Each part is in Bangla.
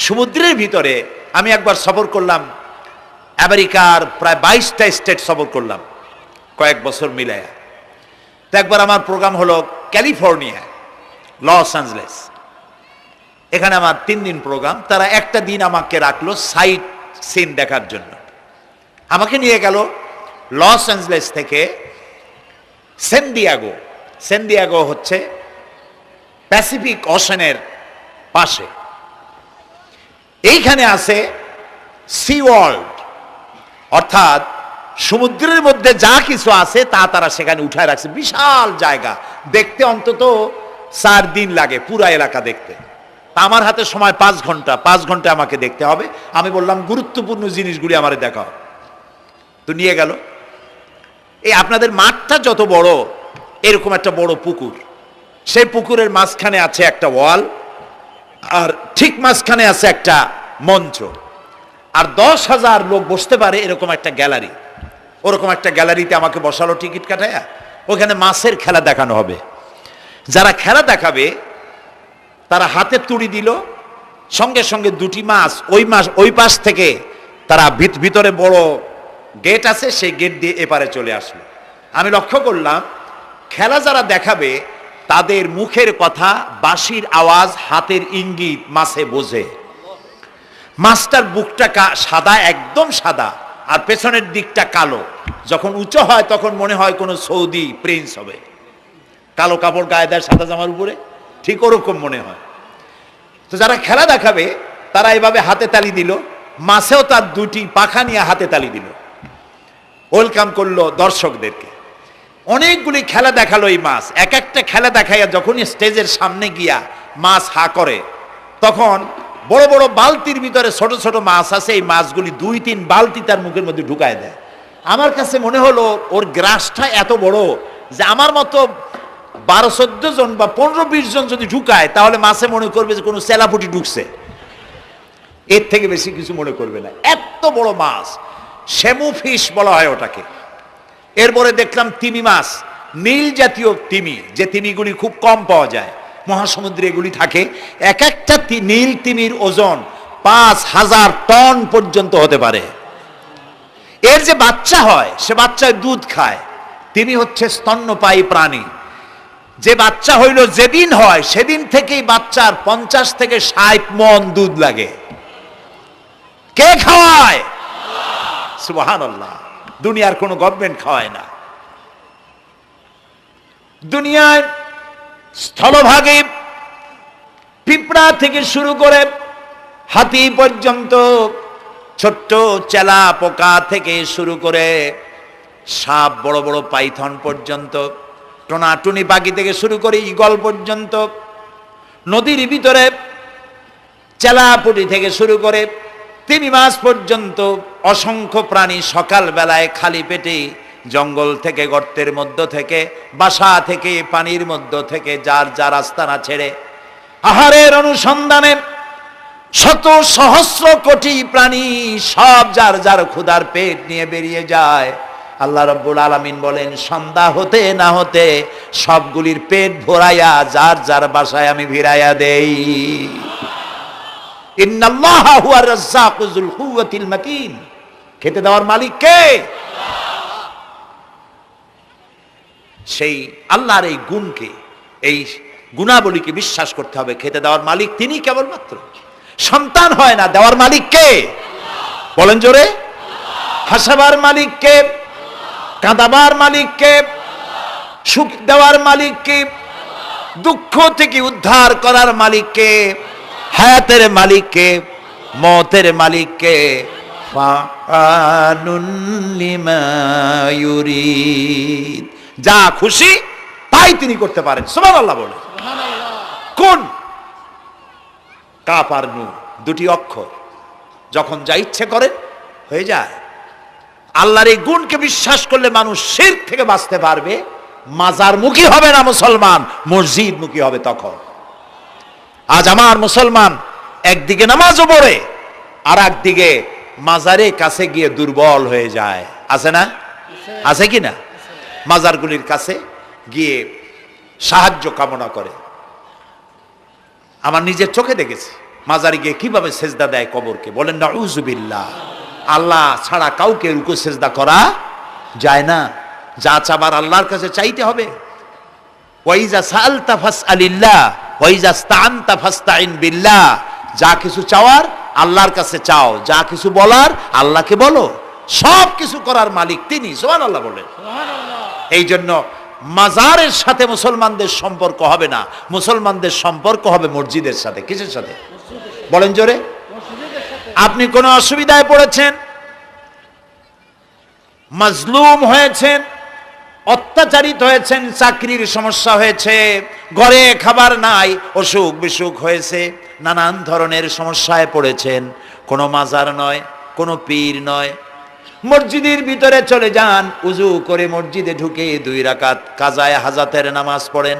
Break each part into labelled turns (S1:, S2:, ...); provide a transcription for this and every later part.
S1: সমুদ্রের ভিতরে আমি একবার সফর করলাম, আমেরিকার প্রায় 22টা স্টেট সফর করলাম কয়েক বছর মিলায়া। তো একবার আমার প্রোগ্রাম হলো ক্যালিফোর্নিয়া, লস অ্যাঞ্জেলেস। এখানে আমার 3 দিন প্রোগ্রাম। তারা একটা দিন আমাকে রাখলো সাইট সিন দেখার জন্য। আমাকে নিয়ে গেল লস অ্যাঞ্জেলেস থেকে সান দিয়েগো। সান দিয়েগো হচ্ছে প্যাসিফিক ওশানের পাশে। এইখানে আছে সি ওয়ার্ল্ড, অর্থাৎ সমুদ্রের মধ্যে যা কিছু আছে তা তারা সেখানে উঠায় রাখছে। বিশাল জায়গা, দেখতে অন্তত 4 দিন লাগে পুরা এলাকা দেখতে। তা আমার হাতে সময় 5 ঘন্টা, 5 ঘন্টা আমাকে দেখতে হবে। আমি বললাম গুরুত্বপূর্ণ জিনিসগুলি আমার দেখাও। তো নিয়ে গেল। এই আপনাদের মাঠটা যত বড়, এরকম একটা বড় পুকুর, সেই পুকুরের মাঝখানে আছে একটা ওয়াল, আর ঠিক মাঝখানে আছে একটা মঞ্চ, আর 10,000 লোক বসতে পারে এরকম একটা গ্যালারি। ওরকম একটা গ্যালারিতে আমাকে বসালো টিকিট কাটায়া। ওখানে মাছের খেলা দেখানো হবে। যারা খেলা দেখাবে তারা হাতে তুড়ি দিল, সঙ্গে সঙ্গে 2টি মাছ ওই পাশ থেকে তারা ভিতরে বড় গেট আছে, সেই গেট দিয়ে এপারে চলে আসলো। আমি লক্ষ্য করলাম খেলা যারা দেখাবে তাদের মুখের কথা, বাঁশির আওয়াজ, হাতের ইঙ্গিত মাছে বোঝে। মাছটার বুকটা সাদা, একদম সাদা, আর পেছনের দিকটা কালো। যখন উঁচু হয় তখন মনে হয় কোনো সৌদি প্রিন্স হবে, কালো কাপড় গায়ে দেয় সাদা জামার উপরে, ঠিক ওরকম মনে হয়। তো যারা খেলা দেখাবে তারা এইভাবে হাতে তালি দিল, মাছেও তার 2টি পাখা নিয়ে হাতে তালি দিল, ওয়েলকাম করলো দর্শকদেরকে। অনেকগুলি খেলা দেখালো এই মাছ। এক একটা খেলা দেখাইয়া যখনই স্টেজের সামনে গিয়া মাছ হা করে, তখন বড় বড় বালতির ভিতরে ছোট ছোট মাছ আছে, এই মাছগুলি 2-3 বালতি তার মুখের মধ্যে ঢুকায় দেয়। আমার কাছে মনে হলো ওর গ্রাসটা এত বড় যে আমার মতো 12-14 জন বা 15-20 জন যদি ঢুকায় তাহলে মাছে মনে করবে যে কোনো চেলাপুটি ঢুকছে, এর থেকে বেশি কিছু মনে করবে না। এত বড় মাছ, শ্যামু ফিশ বলা হয় ওটাকে। এরপরে দেখলাম তিমি মাছ, নীল জাতীয় তিমি, যে তিমিগুলি খুব কম পাওয়া যায় মহাসমুদ্রে, এগুলি থাকে। এক একটা নীল তিমির ওজন 5,000 টন পর্যন্ত হতে পারে। এর যে বাচ্চা হয় সে বাচ্চায় দুধ খায়। তিমি হচ্ছে স্তন্যপায়ী প্রাণী। যে বাচ্চা হইল যেদিন হয় সেদিন থেকেই বাচ্চার 50 থেকে 60 মণ দুধ লাগে। কে খাওয়ায়? সুবহানাল্লাহ। দুনিয়ার কোনো গভর্নমেন্ট খাওয়ায় না। দুনিয়ায় স্থলভাগে পিঁপড়া থেকে শুরু করে হাতি পর্যন্ত, ছোট্ট চেলা পোকা থেকে শুরু করে সাপ, বড় বড় পাইথন পর্যন্ত, টোনাটুনি পাখি থেকে শুরু করে ঈগল পর্যন্ত, নদীর ভিতরে চেলাপুটি থেকে শুরু করে তিমি মাছ পর্যন্ত অসংখ্য প্রাণী সকাল বেলায় খালি পেটে জঙ্গল থেকে, গর্তের মধ্য থেকে, বাসা থেকে, পানির মধ্য থেকে যার যার আস্তানা ছেড়ে আহারের অনুসন্ধানে শত সহস্র কোটি প্রাণী সব যার যার ক্ষুধার পেট নিয়ে বেরিয়ে যায়। আল্লাহ রাব্বুল আলামিন বলেন, সন্ধ্যা হতে না হতে সবগুলির পেট ভরাইয়া যার যার বাসায় আমি ভিড়াইয়া দেই। ইন্নাল্লাহা হুয়ার রাজ্জাকু যুল কুওয়াতিল মাতিন। খেতে দেওয়ার মালিক কে? সেই আল্লাহর এই গুণকে, এই গুণাবলীকে বিশ্বাস করতে হবে। খেতে দেওয়ার মালিক তিনি কেবলমাত্র। সন্তান হয় না, দেওয়ার মালিক কে? বলেন জোরে। হাসাবার মালিক কে? কাঁদাবার মালিক কে? সুখ দেওয়ার মালিক কে? দুঃখ থেকে উদ্ধার করার মালিক কে? হায়াতের মালিক কে? মওতের মালিক কে? ফাআলুন লিমা ইউরিদ। যা খুশি তাই তিনি করতে পারেন। সুবহানাল্লাহ বলে। কোন? কাফ আর নুন, 2টি অক্ষর। যখন যা ইচ্ছে করে হয়ে যায়। আল্লাহর এই গুণকে বিশ্বাস করলে মানুষ শিরক থেকে বাঁচতে পারবে। মাজার মুখী হবে না মুসলমান, মসজিদ মুখী হবে তখন। আজ আমার মুসলমান একদিকে নামাজও পড়ে আর একদিকে মাজারের কাছে গিয়ে দুর্বল হয়ে যায়। আছে না? আছে কি না? মাজারগুলির কাছে গিয়ে সাহায্য কামনা করে। আমার নিজের চোখে দেখেছি মাজারে গিয়ে কিভাবে সেজদা দেয় কবরকে, বলেন নাউযুবিল্লাহ। আল্লাহ ছাড়া কাউকে রুকু সেজদা করা যায় না। যা চাবার আল্লাহর কাছে চাইতে হবে। ওয়াইজা সাআলতা ফাসআলিল্লাহ ওয়াইজা ইসতাআনতা ফাসতাইন বিল্লাহ। যা কিছু চাওয়ার আল্লাহর কাছে চাও, যা কিছু বলার আল্লাহকে বলো। সব কিছু করার মালিক তিনি, সুবহানাল্লাহ বলেন। এই জন্য মাজারের সাথে মুসলমানদের সম্পর্ক হবে না, মুসলমানদের সম্পর্ক হবে মসজিদের সাথে। কিসের সাথে বলেন জোরে? আপনি কোন অসুবিধায় পড়েছেন, মাজলুম হয়েছেন, অত্যাচারিত হয়েছেন, চাকরির সমস্যা হয়েছে, ঘরে খাবার নাই, অসুখ বিসুখ হয়েছে, নানান ধরনের সমস্যায় পড়েছেন, কোনো মাজার নয়, কোনো পীর নয়, মসজিদের ভিতরে চলে যান, উজু করে মসজিদে ঢুকে 2 রাকাত কাজায়ে হাজাতের নামাজ পড়েন।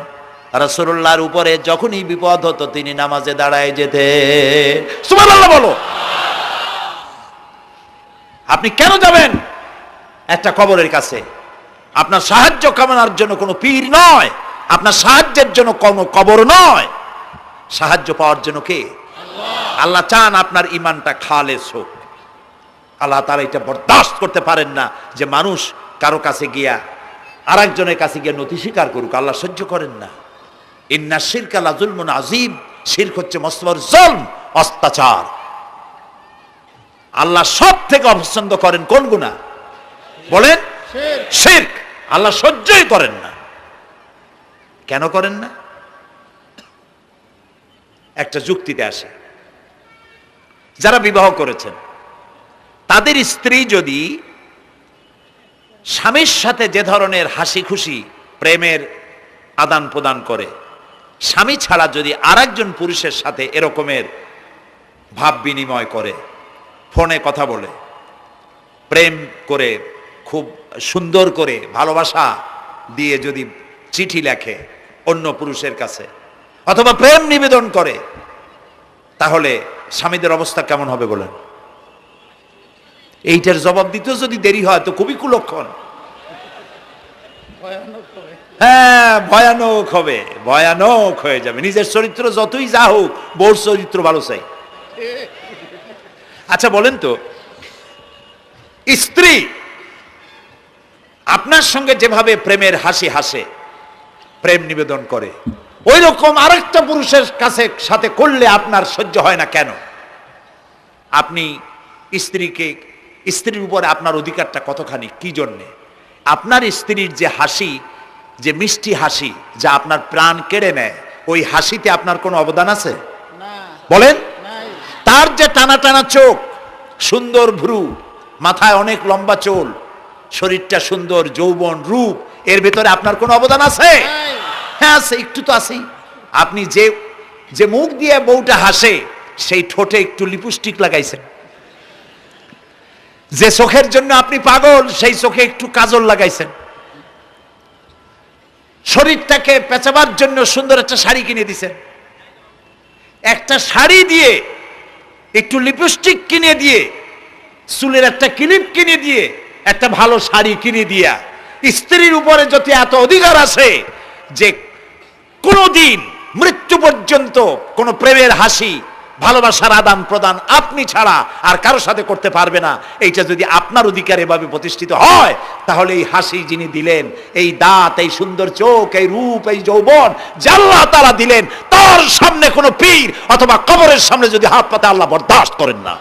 S1: রাসূলুল্লাহর উপরে যখনই বিপদ হতো তিনি নামাজে দাঁড়ায় যেতেন। সুবহানাল্লাহ বলো। আপনি কেন যাবেন একটা কবরের কাছে? আপনার সাহায্য কামনার জন্য কোনো পীর নয়, আপনার সাহায্যের জন্য কোনো কবর নয়। সাহায্য পাওয়ার জন্য কে? আল্লাহ চান আপনার ঈমানটা খালেস হোক। আল্লাহ তাআলা এটা বরদাস্ত করতে পারেন না যে মানুষ কারো কাছে গিয়া আরেকজনের কাছে গিয়া নতি স্বীকার করুক। আল্লাহ সহ্য করেন না। ইন্না শিরকা লাযুলমুন আযীম। শিরক হচ্ছে মস্ত বড় জুলম, অত্যাচার। আল্লাহ সব থেকে অপছন্দ করেন কোন গুনাহ বলেন? শিরক। আল্লাহ সহ্যই করেন না। কেন করেন না? একটা যুক্তিতে আসে। যারা বিবাহ করেছেন তাদের স্ত্রী যদি স্বামীর সাথে যে ধরনের হাসি খুশি প্রেমের আদান প্রদান করে, স্বামী ছাড়া যদি আরেকজন পুরুষের সাথে এরকমের ভাব বিনিময় করে, ফোনে কথা বলে, প্রেম করে, খুব সুন্দর করে ভালোবাসা দিয়ে যদি চিঠি লেখে অন্য পুরুষের কাছে অথবা প্রেম নিবেদন করে, তাহলে স্বামীদের অবস্থা কেমন হবে বলেন? এইটার জবাব দিতেও যদি দেরি হয় তো খুবই কুলক্ষণ। হ্যাঁ, ভয়ানক হবে, ভয়ানক হয়ে যাবে। নিজের চরিত্র যতই যা হোক, বউর চরিত্র ভালো চাই। আচ্ছা বলেন তো, স্ত্রী আপনার সঙ্গে যেভাবে প্রেমের হাসি হাসে, প্রেম নিবেদন করে, ওই রকম আরেকটা পুরুষের কাছে সাথে করলে আপনার সহ্য হয় না কেন? আপনি স্ত্রীর উপরে আপনার অধিকারটা কতখানি, কি জন্যে? আপনার স্ত্রীর যে হাসি, যে মিষ্টি হাসি, যা আপনার প্রাণ কেড়ে নেয়, ওই হাসিতে আপনার কোনো অবদান আছে বলেন? তার যে টানা টানা চোখ, সুন্দর ভ্রু, মাথায় অনেক লম্বা চুল, শরীরটা সুন্দর, যৌবন, রূপ, এর ভেতরে আপনার কোনো অবদান আছে? হ্যাঁ আছে, একটু তো আছেই। আপনি যে মুখ দিয়ে বউটা হাসে, সেই ঠোঁটে একটু লিপস্টিক লাগাইছেন। যে চোখের জন্য আপনি পাগল, সেই চোখে একটু কাজল লাগাইছেন। শরীরটাকে পেঁচাবার জন্য সুন্দর একটা শাড়ি কিনে দিছেন। একটা শাড়ি দিয়ে, একটু লিপস্টিক কিনে দিয়ে, চুলের একটা ক্লিপ কিনে দিয়ে, একটা ভালো শাড়ি কিনে দিয়া স্ত্রীর উপরে যদি এত অধিকার আছে যে কোনদিন মৃত্যু পর্যন্ত কোন প্রেমের হাসি, ভালোবাসার আদান প্রদান আপনি ছাড়া আর কারো সাথে করতে পারবে না, এইটা যদি আপনার অধিকার এভাবে প্রতিষ্ঠিত হয়, তাহলে এই হাসি যিনি দিলেন, এই দাঁত, এই সুন্দর চোখ, এই রূপ, এই যৌবন যা আল্লাহ তাআলা দিলেন, তার সামনে কোনো পীর অথবা কবরের সামনে যদি হাত পাতে আল্লাহ বরদাস্ত করেন না।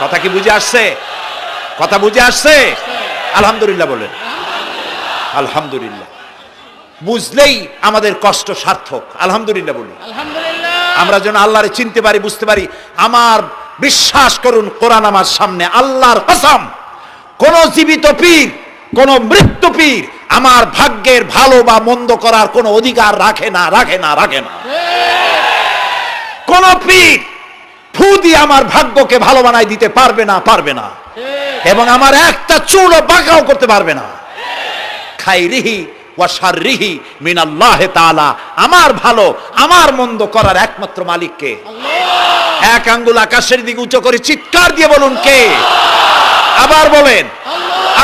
S1: কথা কি বুঝে আসছে? কথা বুঝে আসছে? আলহামদুলিল্লাহ বলেন। আলহামদুলিল্লাহ। বুঝলেই আমাদের কষ্ট সার্থক। আলহামদুলিল্লাহ বলি। আমরা যেন আল্লাহরে চিনতে পারি, বুঝতে পারি। আমার বিশ্বাস করুন, কোরআন আমার সামনে, আল্লাহর কসম, কোন জীবিত পীর, কোন মৃত্যু পীর আমার ভাগ্যের ভালো বা মন্দ করার কোন অধিকার রাখে না, রাখে না, রাখে না। কোন পীর ফু দিয়ে আমার ভাগ্যকে ভালো বানাই দিতে পারবে না, পারবে না। এবং আমার একটা চুলও বাঁকাও করতে পারবে না। খাইরিহি ওয়া শাররিহি মিনাল্লাহি তাআলা। আমার ভালো, আমার মন্দ করার একমাত্র মালিক কে? আল্লাহ। এক আঙ্গুল আকাশের দিকে উঁচু করে চিৎকার দিয়ে বলুন, কে? আবার বলেন,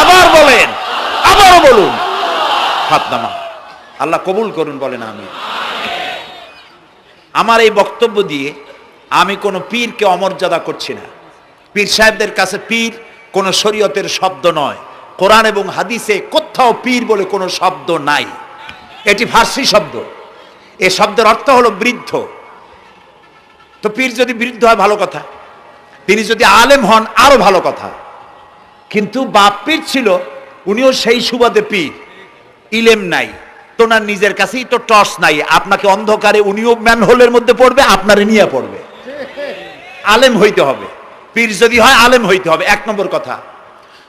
S1: আবার বলেন, আবারও বলুন। হাত নামা। আল্লাহ কবুল করুন, বলেন আমিন। আমার এই বক্তব্য দিয়ে আমি কোনো পীরকে অমর্যাদা করছি না। পীর সাহেবদের কাছে পীর কোনো শরীয়তের শব্দ নয়। কোরআন এবং হাদিসে কোথাও পীর বলে কোনো শব্দ নাই। এটি ফার্সি শব্দ। এই শব্দের অর্থ হলো বৃদ্ধ। তো পীর যদি বৃদ্ধ হয় ভালো কথা, তিনি যদি আলেম হন আরো ভালো কথা। কিন্তু বাপ পীর ছিল, উনিও সেই সুবাদে পীর, ইলেম নাই, তোনার নিজের কাছেই তো টর্চ নাই। আপনাকে অন্ধকারে উনিও ম্যানহোলের মধ্যে পড়বে, আপনারে নিয়ে পড়বে। আলেম হইতে হবে, পীর যদি হয় আলেম হইতে হবে, 1 নম্বর কথা।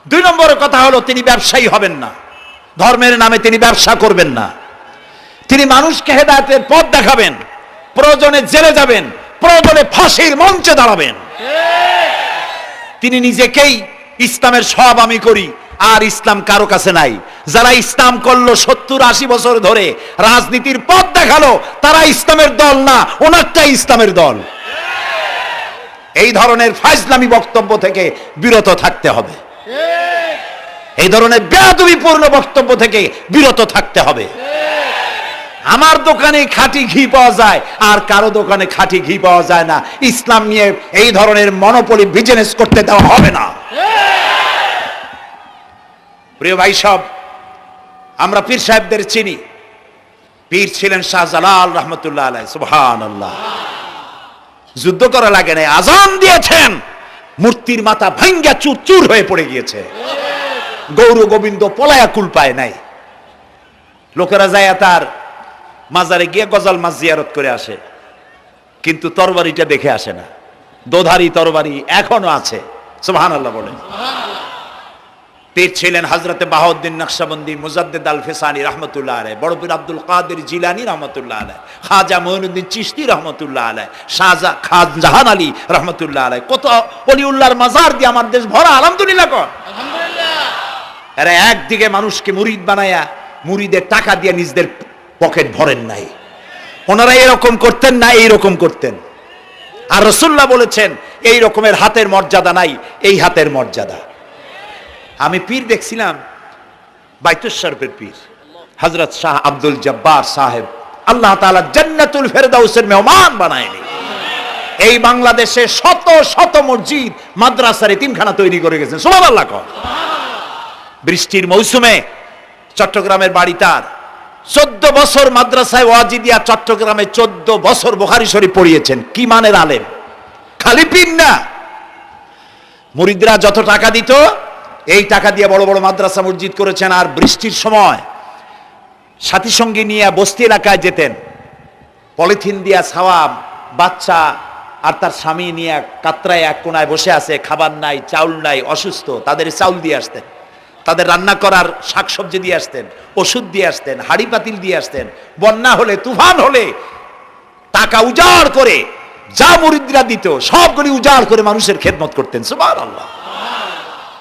S1: 2 নম্বর কথা হলো তিনি ব্যবসায়ী হবেন না। ধর্মের নামে তিনি ব্যবসা করবেন না। তিনি মানুষকে হেদায়েতের পথ দেখাবেন, প্রয়োজনে জেলে যাবেন, প্রয়োজনে ফাঁসির মঞ্চে দাঁড়াবেন। তিনি নিজেকেই ইসলামের সব আমি করি, আর ইসলাম কারো কাছে নাই। যারা ইসলাম করলো 70-80 বছর ধরে, রাজনীতির পথ দেখালো, তারা ইসলামের দল না, ওনারটাই ইসলামের দল। এই ধরনের ফাজলামি বক্তব্য থেকে বিরত থাকতে হবে। এই ধরনের বেয়াদবিপূর্ণ বক্তব্য থেকে বিরত থাকতে হবে। আমার দোকানে খাঁটি ঘি পাওয়া যায়, আর কারো দোকানে খাঁটি ঘি পাওয়া যায় না। ইসলাম নিয়ে এই ধরনের মনোপলি বিজনেস করতে দেওয়া হবে না। প্রিয় ভাই সব, আমরা পীর সাহেবদের চিনি। পীর ছিলেন শাহজালাল রহমতুল্লাহ আলাইহি। সুবহানাল্লাহ। যুদ্ধ করা লাগে নাই, আজান দিয়েছেন, মূর্তির মাথা ভাঙ্গা চুর চুর হয়ে পড়ে গিয়েছে। গৌর গোবিন্দ পলায়া কুল পায় নাই। লোকেরা যায় তার মাজারে গিয়ে গজাল মাছ জিয়ারত করে আসে, কিন্তু তরবারিটা দেখে আসে না। দোধারি তরবারি এখনো আছে। সুবহানাল্লাহ বলেন। পীর ছিলেন হযরতে বাহাউদ্দিন নকশবন্দি, মুজাদ্দিদ আল ফিসানি রহমতুল্লাহ আলাইহি, বড় পীর আব্দুল কাদের জিলানী রহমতুল্লাহ আলাইহি, খাজা মঈনুদ্দিন চিশতি রহমতুল্লাহ আলাইহি, খানজাহান আলী রহমতুল্লাহ আলাইহি। কত ওলিউল্লাহর মাজার দিয়ে আমার দেশ ভরা। আলহামদুলিল্লাহ কর। আলহামদুলিল্লাহ। এরা একদিকে মানুষকে মুরিদ বানায়া মুরিদের টাকা দিয়ে নিজেদের পকেট ভরেন নাই। ওনারা এরকম করতেন না, এইরকম করতেন। আর রাসূলুল্লাহ বলেছেন এই রকমের হাতের মর্যাদা নাই, এই হাতের মর্যাদা। আমি পীর দেখছিলাম, বাইতুল শরফের পীর হযরত শাহ আব্দুল জব্বার সাহেব, আল্লাহ তাআলা জান্নাতুল ফেরদাউসের মেহমান বানায়নি। এই বাংলাদেশে শত শত মসজিদ, মাদ্রাসার এতিমখানা তৈরি করে গেছেন। সুবহানাল্লাহ। বৃষ্টির মৌসুমে চট্টগ্রামের বাড়ি তার, 14 বছর মাদ্রাসায় ওয়াজিদিয়া চট্টগ্রামে 14 বছর বুখারী শরীফ পড়িয়েছেন। কি মানের আলেম, খালি পীর না। মুরিদরা যত টাকা দিত, এই টাকা দিয়ে বড় বড় মাদ্রাসা মসজিদ করেছেন। আর বৃষ্টির সময় সাথী সঙ্গী নিয়ে বস্তি এলাকায় যেতেন, পলিথিন দিয়া ছাওয়া, বাচ্চা আর তার স্বামী নিয়ে কাতরায় এক কোনায় বসে আছে, খাবার নাই, চাউল নাই, অসুস্থ, তাদের চাউল দিয়ে আসতেন, তাদের রান্না করার শাকসবজি দিয়ে আসতেন, ওষুধ দিয়ে আসতেন, হাড়ি পাতিল দিয়ে আসতেন। বন্যা হলে, তুফান হলে টাকা উজাড় করে যা মুরিদরা দিত সবগুলি উজাড় করে মানুষের খেদমত করতেন। সুবহানাল্লাহ।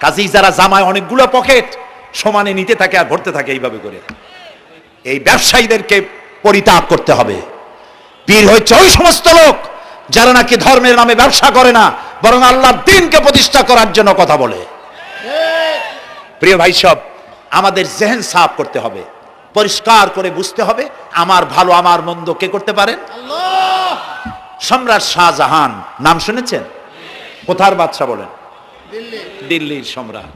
S1: কাজেই যারা জামায় অনেকগুলো পকেট সমানে নিতে থাকে আর ভরতে থাকে এইভাবে করে, এই ব্যবসায়ীদেরকে পরিত্যাগ করতে হবে। পীর হচ্ছে ওই সমস্ত লোক যারা নাকি ধর্মের নামে ব্যবসা করে না, বরং আল্লাহর দ্বীনকে প্রতিষ্ঠা করার জন্য কথা বলে। প্রিয় ভাই সব, আমাদের জেহেন সাফ করতে হবে, পরিষ্কার করে বুঝতে হবে আমার ভালো আমার মন্দ কে করতে পারেন? আল্লাহ। সম্রাট শাহজাহান নাম শুনেছেন? কোথার বাদশা বলেন? দিল্লির সম্রাট।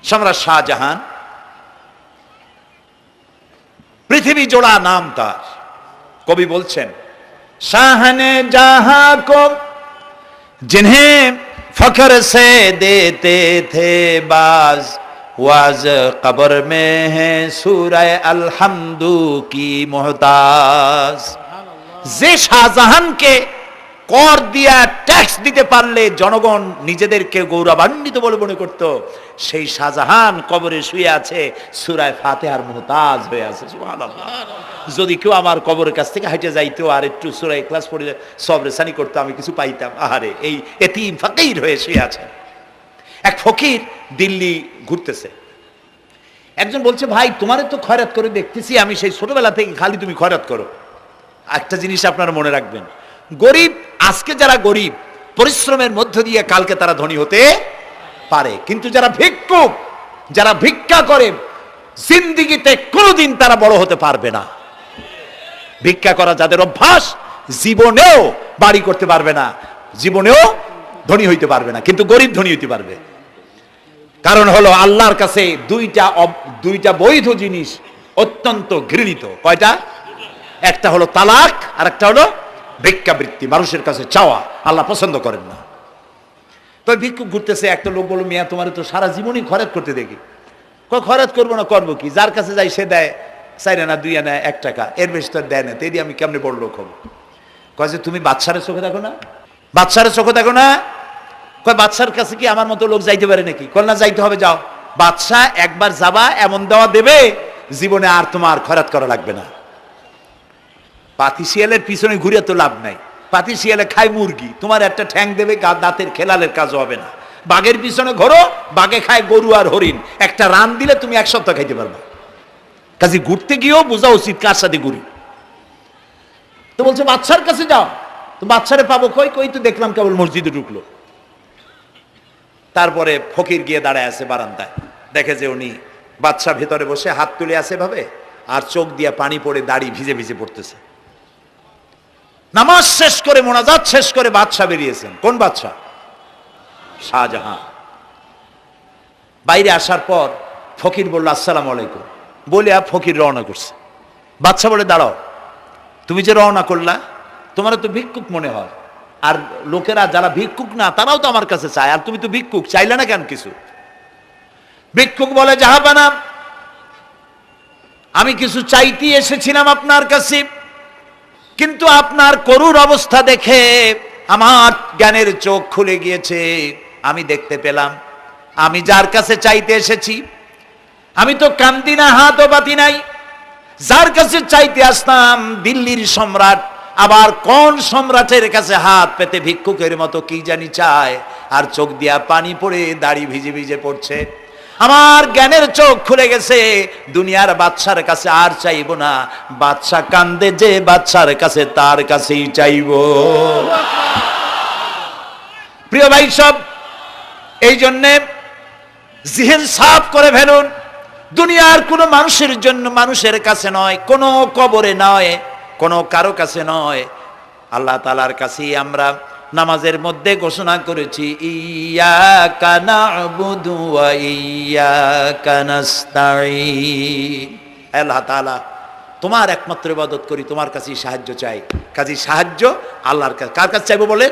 S1: সম্রাট শাহজাহান, পৃথিবী জোড়া নাম তার। কবি বলছেন, শাহনে জাহাं को जिन्हें फख्र से देते थे बाज, वाज कब्र में है सूरह अलहम्दु की मोहताज। যে শাহজাহানকে কর দিয়া ট্যাক্স দিতে পারলে জনগণ নিজেদেরকে গৌরবান্বিত বলে মনে করত, সেই শাহজাহান কবরে শুয়ে আছে, সূরা ফাতিহার মুহতাজ হয়ে আছে। সুবহানাল্লাহ। যদি কেউ আমার কবরের কাছ থেকে হেঁটে যাইতো আর একটু সূরা ইখলাস পড়ে সবরেসানি করতো, আমি কিছু পাইতাম। আহারে, এই এতিম ফকির হয়ে শুয়ে আছে। এক ফকির দিল্লি ঘুরতেছে, একজন বলছে, ভাই তোমারে তো খয়রাত করে দেখতেছি আমি সেই ছোটবেলা থেকে, খালি তুমি খয়রাত করো। একটা জিনিস আপনারা মনে রাখবেন, গরিব, আজকে যারা গরিব পরিশ্রমের মধ্য দিয়ে কালকে তারা ধনী হতে পারে, কিন্তু যারা ভিক্ষুক, যারা ভিক্ষা করে, জিন্দিগিতে কোনোদিন তারা বড় হতে পারবে না। ভিক্ষা করা যাদের অভ্যাস, জীবনেও বাড়ি করতে পারবে না, জীবনেও ধনী হইতে পারবে না, কিন্তু গরিব ধনী হইতে পারবে। কারণ হলো আল্লাহর কাছে দুইটা বৈধ জিনিস অত্যন্ত ঘৃণিত। কয়টা? একটা হলো তালাক, আর একটা হলো ভিক্ষাবৃত্তি, মানুষের কাছে চাওয়া। আল্লাহ পছন্দ করেন না। তো ভিক্ষুক ঘুরতেছে, একটা লোক বলল, মিয়া তোমার তো সারা জীবনই খরচ করতে দেখি। খরচ করবো না, করবো কি? যার কাছে যাই সে দেয় 4 আনা 2 আনা 1 টাকা, এর বেশি তো দেয় না। তেদি আমি কেমনে বড় লোক হবো? কয় যে তুমি বাদশারের চোখে দেখো না, বাদশারের চোখে দেখো না। কয় বাদশার কাছে কি আমার মতো লোক যাইতে পারে নাকি? কয় না, যাইতে হবে, যাও। বাদশাহ একবার যাবা, এমন দেওয়া দেবে জীবনে আর তোমার খরচ করা লাগবে না। পাতি শিয়ালের পিছনে ঘুরে তো লাভ নাই। পাতি শিয়ালে খায় মুরগি, তোমার একটা ঠ্যাং দেবে, দাঁতের খেলালের কাজও হবে না। বাঘের পিছনে ঘোরো, বাঘে খায় গরু আর হরিণ, একটা রান দিলে তুমি 1 সপ্তাহ খাইতে পারবা। কাজে ঘুরতে গিয়েও বোঝা উচিত কার সাথে ঘুরি। তো বলছে বাদশার কাছে যাও। তো বাদশারে পাবো কই? কই তো দেখলাম কেবল মসজিদে ঢুকলো। তারপরে ফকির গিয়ে দাঁড়ায় আছে বারান্দায়, দেখে যে উনি বাদশা ভেতরে বসে হাত তুলে আছে ভাবে, আর চোখ দিয়ে পানি পড়ে দাড়ি ভিজে ভিজে পড়তেছে। নামাজ শেষ করে, মোনাজাত শেষ করে বাদশা বেরিয়েছেন। কোন বাদশা? শাহজাহান। বাইরে আসার পর ফকির বলল আসসালামু আলাইকুম, বলে ফকির রওনা করছে। বাদশা বলে দাঁড়াও, তুমি যে রওনা করলা, তোমার তো ভিক্ষুক মনে হয়, আর লোকেরা যারা ভিক্ষুক না তারাও তো আমার কাছে চায়, আর তুমি তো ভিক্ষুক, চাইলে না কেন কিছু? ভিক্ষুক বলে জাহাপানা, আমি কিছু চাইতে এসেছিলাম আপনার কাছে, কিন্তু আপনার করুণ অবস্থা দেখে আমার জ্ঞানের চোখ খুলে গিয়েছে। আমি দেখতে পেলাম আমি যার কাছে চাইতে এসেছি, আমি তো কান্দি না, হাতও বাতি নাই। যার কাছে চাইতে আসতাম দিল্লির সম্রাট, আবার কোন সম্রাটের কাছে হাত পেতে ভিক্ষুকের মতো কি জানি চায়, আর চোখ দিয়া পানি পড়ে দাড়ি ভিজে ভিজে পড়ছে। আমার জ্ঞানের চোখ খুলে গেছে, দুনিয়ার বাদশার কাছে আর চাইব না। বাদশা কান্দে যে বাদশার কাছে, তার কাছেই চাইব। প্রিয় ভাই সব, এই জন্যে জিহন সাফ করে ফেলুন। দুনিয়ার কোনো মানুষের জন্য, মানুষের কাছে নয়, কোনো কবরে নয়, কোনো কারো কাছে নয়, আল্লাহ তাআলার কাছেই আমরা নামাজের মধ্যে ঘোষণা করেছি, ইয়াকা না'বুদু ওয়া ইয়াকা নাস্তাঈন। আল্লাহ তাআলা, তোমার একমাত্র ইবাদত করি, তোমার কাছেই সাহায্য চাই। কাজেই সাহায্য আল্লাহর কাছে। কার কাছে চাইবো বলে?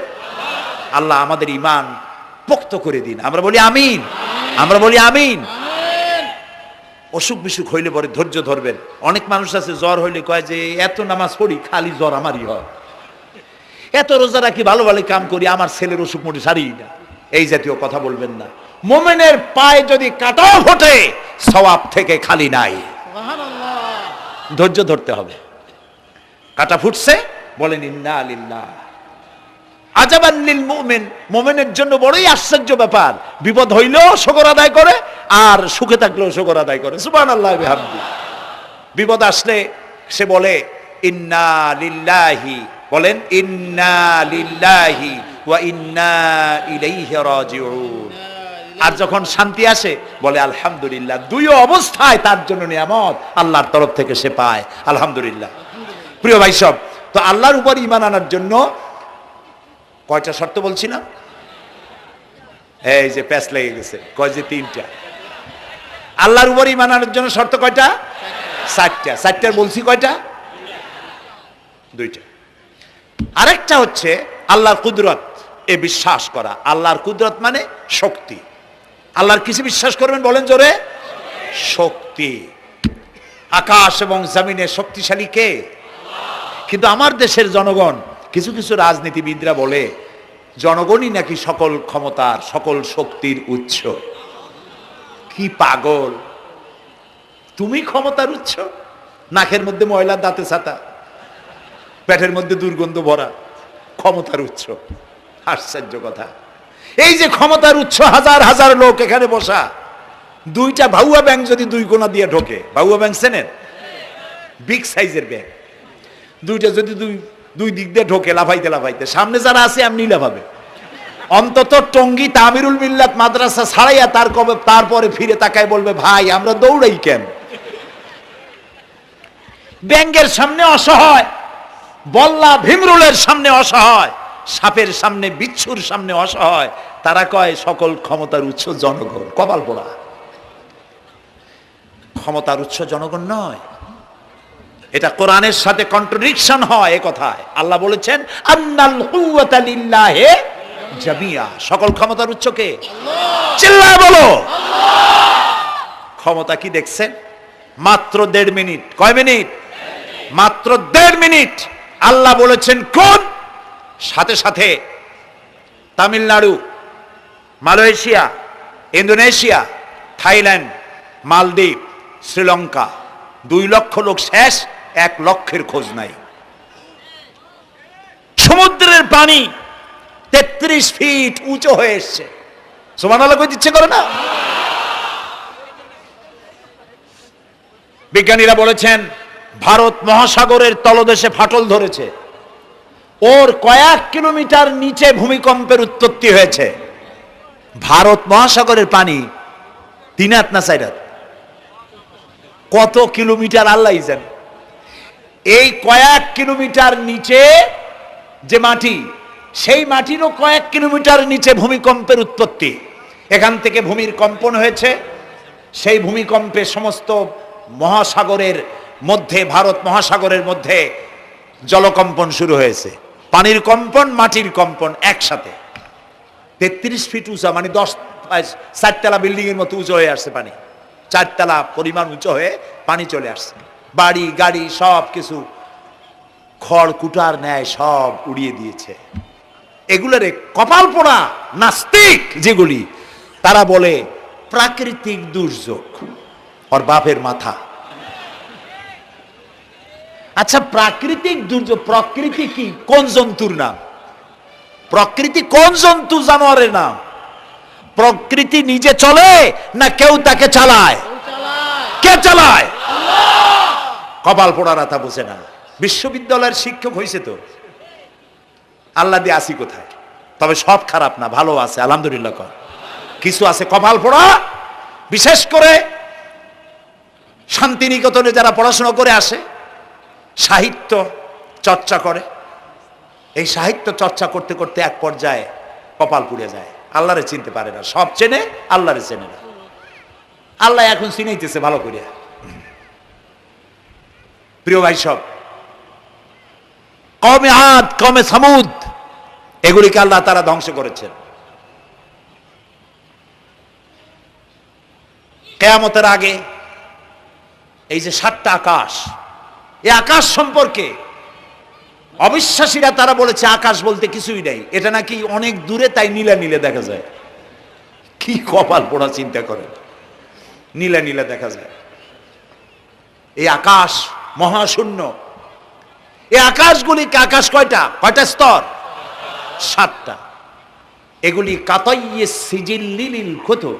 S1: আল্লাহ আমাদের ঈমান পোক্ত করে দিন। আমরা বলি আমিন, আমরা বলি আমিন। অসুখ বিসুখ হইলে পরে ধৈর্য ধরবেন। অনেক মানুষ আছে জ্বর হইলে কয় যে এত নামাজ পড়ি খালি জ্বর আমারই হয়, এত রোজা রাখি, ভালো ভালো কাম করি, আমার ছেলের অসুখ মোটে সারি না। এই জাতীয় কথা বলবেন না। মুমিনের পায়ে যদি কাঁটাও ফোটে, সওয়াব থেকে খালি নাই। ধৈর্য ধরতে হবে। কাঁটা ফুটছে, বলেন ইন্না লিল্লাহ। আজাবান লিল মুমিন, মুমিনের জন্য বড়ই আশ্চর্য ব্যাপার, বিপদ হইলেও শুকর আদায় করে, আর সুখে থাকলেও শুকর আদায় করে। সুবহানাল্লাহ বিহামদি। বিপদ আসলে সে বলে ইন্না লিল্লাহি, বলেন ইন্না লিল্লাহি ওয়া ইন্না ইলাইহি রাজিউন। আর যখন শান্তি আসে বলে আলহামদুলিল্লাহ। দুই অবস্থায় তার জন্য নিয়ামত আল্লাহর তরফ থেকে সে পায়, আলহামদুলিল্লাহ। প্রিয় ভাই সব, তো আল্লাহর উপর ঈমান আনার জন্য কয়টা শর্ত বলছিলাম? এই যে প্যাচ লেগে গেছে, কয় যে 3টা। আল্লাহর উপর ঈমান আনার জন্য শর্ত কয়টা? 4টা। 4টার বলছি কয়টা? 2টা। আরেকটা হচ্ছে আল্লাহর কুদরত, এ বিশ্বাস করা। আল্লাহর কুদরত মানে শক্তি। আল্লাহর কিসে বিশ্বাস করবেন বলেন জোরে? শক্তি। আকাশ এবং জমিনে শক্তিশালী কে? কিন্তু আমার দেশের জনগণ, কিছু কিছু রাজনীতিবিদরা বলে জনগণই নাকি সকল ক্ষমতার, সকল শক্তির উৎস। কি পাগল! তুমি ক্ষমতার উৎস? নাকের মধ্যে ময়লা, দাঁতে ছাতা, পেটের মধ্যে দুর্গন্ধ ভরা, ক্ষমতার উৎস। আশ্চর্য কথা। এই যে ক্ষমতার উৎস, হাজার হাজার লোক এখানে বসা, 2টা ভাউয়া ব্যাংক যদি 2 কোণা দিয়ে ঢোকে, ভাউয়া ব্যাংক চেনেন? বিগ সাইজের ব্যাংক, 2টা যদি দুই দিক দিয়ে ঢোকে লাফাইতে লাফাইতে, সামনে যারা আছে এমনি লাফাবে। অন্তত টঙ্গী তামিরুল মিল্লাত মাদ্রাসা ছাড়াইয়া তারপরে ফিরে তাকায় বলবে, ভাই আমরা দৌড়াই কেন? ব্যাংকের সামনে অসহায় বল্লা ভীমরুলের সামনে অসহায়, সাপের সামনে, বিচ্ছুর সামনে অসহায়। তারা কয় সকল ক্ষমতার উৎস জনগণ। কপাল পোড়া। ক্ষমতার উৎস জনগণ নয়, এটা কোরআনের সাথে কন্ট্রাডিকশন হয়। এ কথায় আল্লাহ বলেছেন আন্নাল কুওয়াতা লিল্লাহি জামিয়া, সকল ক্ষমতার উৎস কে? চিল্লায় বলো ক্ষমতা কি দেখছেন? মাত্র 1.5 মিনিট। কয় মিনিট? মাত্র 1.5 মিনিট। আল্লাহ বলেছেন কোন? সাথে সাথে তামিলনাড়ু, মালয়েশিয়া, ইন্দোনেশিয়া, থাইল্যান্ড, মালদ্বীপ, শ্রীলঙ্কা 2 লক্ষ লোক শেষ, 1 লক্ষের খোঁজ নাই। সমুদ্রের পানি 33 ফিট উঁচু হয়ে এসছে। সুবহানাল্লাহ কই দিচ্ছে করে না? বিজ্ঞানীরা বলেছেন ভারত মহাসাগরের তলদেশে ফাটল ধরেছে, ওর কয়েক কিলোমিটার নিচে ভূমিকম্পের উৎপত্তি হয়েছে। ভারত মহাসাগরের পানি 3 হাত না 4 হাত, কত কিলোমিটার আল্লাহই জানে। এই কয়েক কিলোমিটার নিচে যে মাটি, সেই মাটিরও কয়েক কিলোমিটার নিচে ভূমিকম্পের উৎপত্তি। এখান থেকে ভূমির কম্পন হয়েছে, সেই ভূমিকম্পে সমস্ত মহাসাগরের মধ্যে, ভারত মহাসাগরের মধ্যে জলকম্পন শুরু হয়েছে। পানির কম্পন, মাটির কম্পন একসাথে। 33 ফিট উঁচা, মানে 4 তলা বিল্ডিং এর মতো উঁচু হয়ে আসছে পানি। 4 তলা পরিমাণ উঁচু হয়ে পানি চলে আসছে। বাড়ি গাড়ি সব কিছু খড় কুটার ন্যায় সব উড়িয়ে দিয়েছে। এগুলোরে কপাল পোড়া নাস্তিক যেগুলি, তারা বলে প্রাকৃতিক দুর্যোগ। ওর বাপের মাথা। আচ্ছা, প্রাকৃতিক দুর্যোগ, প্রকৃতি কি? কোন জন্তুর নাম? প্রকৃতি কোন জন্তু জানোয়ারের নাম? প্রকৃতি নিজে চলে না কেউ তাকে চালায়? কে চালায়? কপাল পোড়ারা তা বুঝে না। বিশ্ববিদ্যালয়ের শিক্ষক হয়েছে তো, আল্লাহ দিয়ে আসি কোথায়? তবে সব খারাপ না, ভালো আছে আলহামদুলিল্লাহ। কিছু আছে কপাল পোড়া। বিশেষ করে শান্তিনিকেতনে যারা পড়াশোনা করে আসে, সাহিত্য চর্চা করে, এই সাহিত্য চর্চা করতে করতে এক পর্যায়ে কপাল পুড়ে যায়। আল্লাহরে চিনতে পারে না, সব চেনে আল্লাহরে চেনে না। আল্লাহ এখন চিনাইতেছে ভালো করে। প্রিয় ভাই সব, কওমে আদ, কওমে সামুদ, এগুলিকে আল্লাহ তারা ধ্বংস করেছেন। কিয়ামতের আগে এই যে 7টা আকাশ, এই আকাশ সম্পর্কে অবিশ্বাসীরা তারা বলেছে আকাশ বলতে কিছুই নেই, এটা নাকি অনেক দূরে, তাই নীলা নীলে দেখা যায়। কি কপাল পোড়া চিন্তা করে, নীলা নীলা দেখা যায়। এই আকাশ মহাশূন্য। এই আকাশগুলিকে, আকাশ কয়টা? কয়টা স্তর? 7টা। এগুলি কাতাইয়ে সিজিল্লিল কুতুব।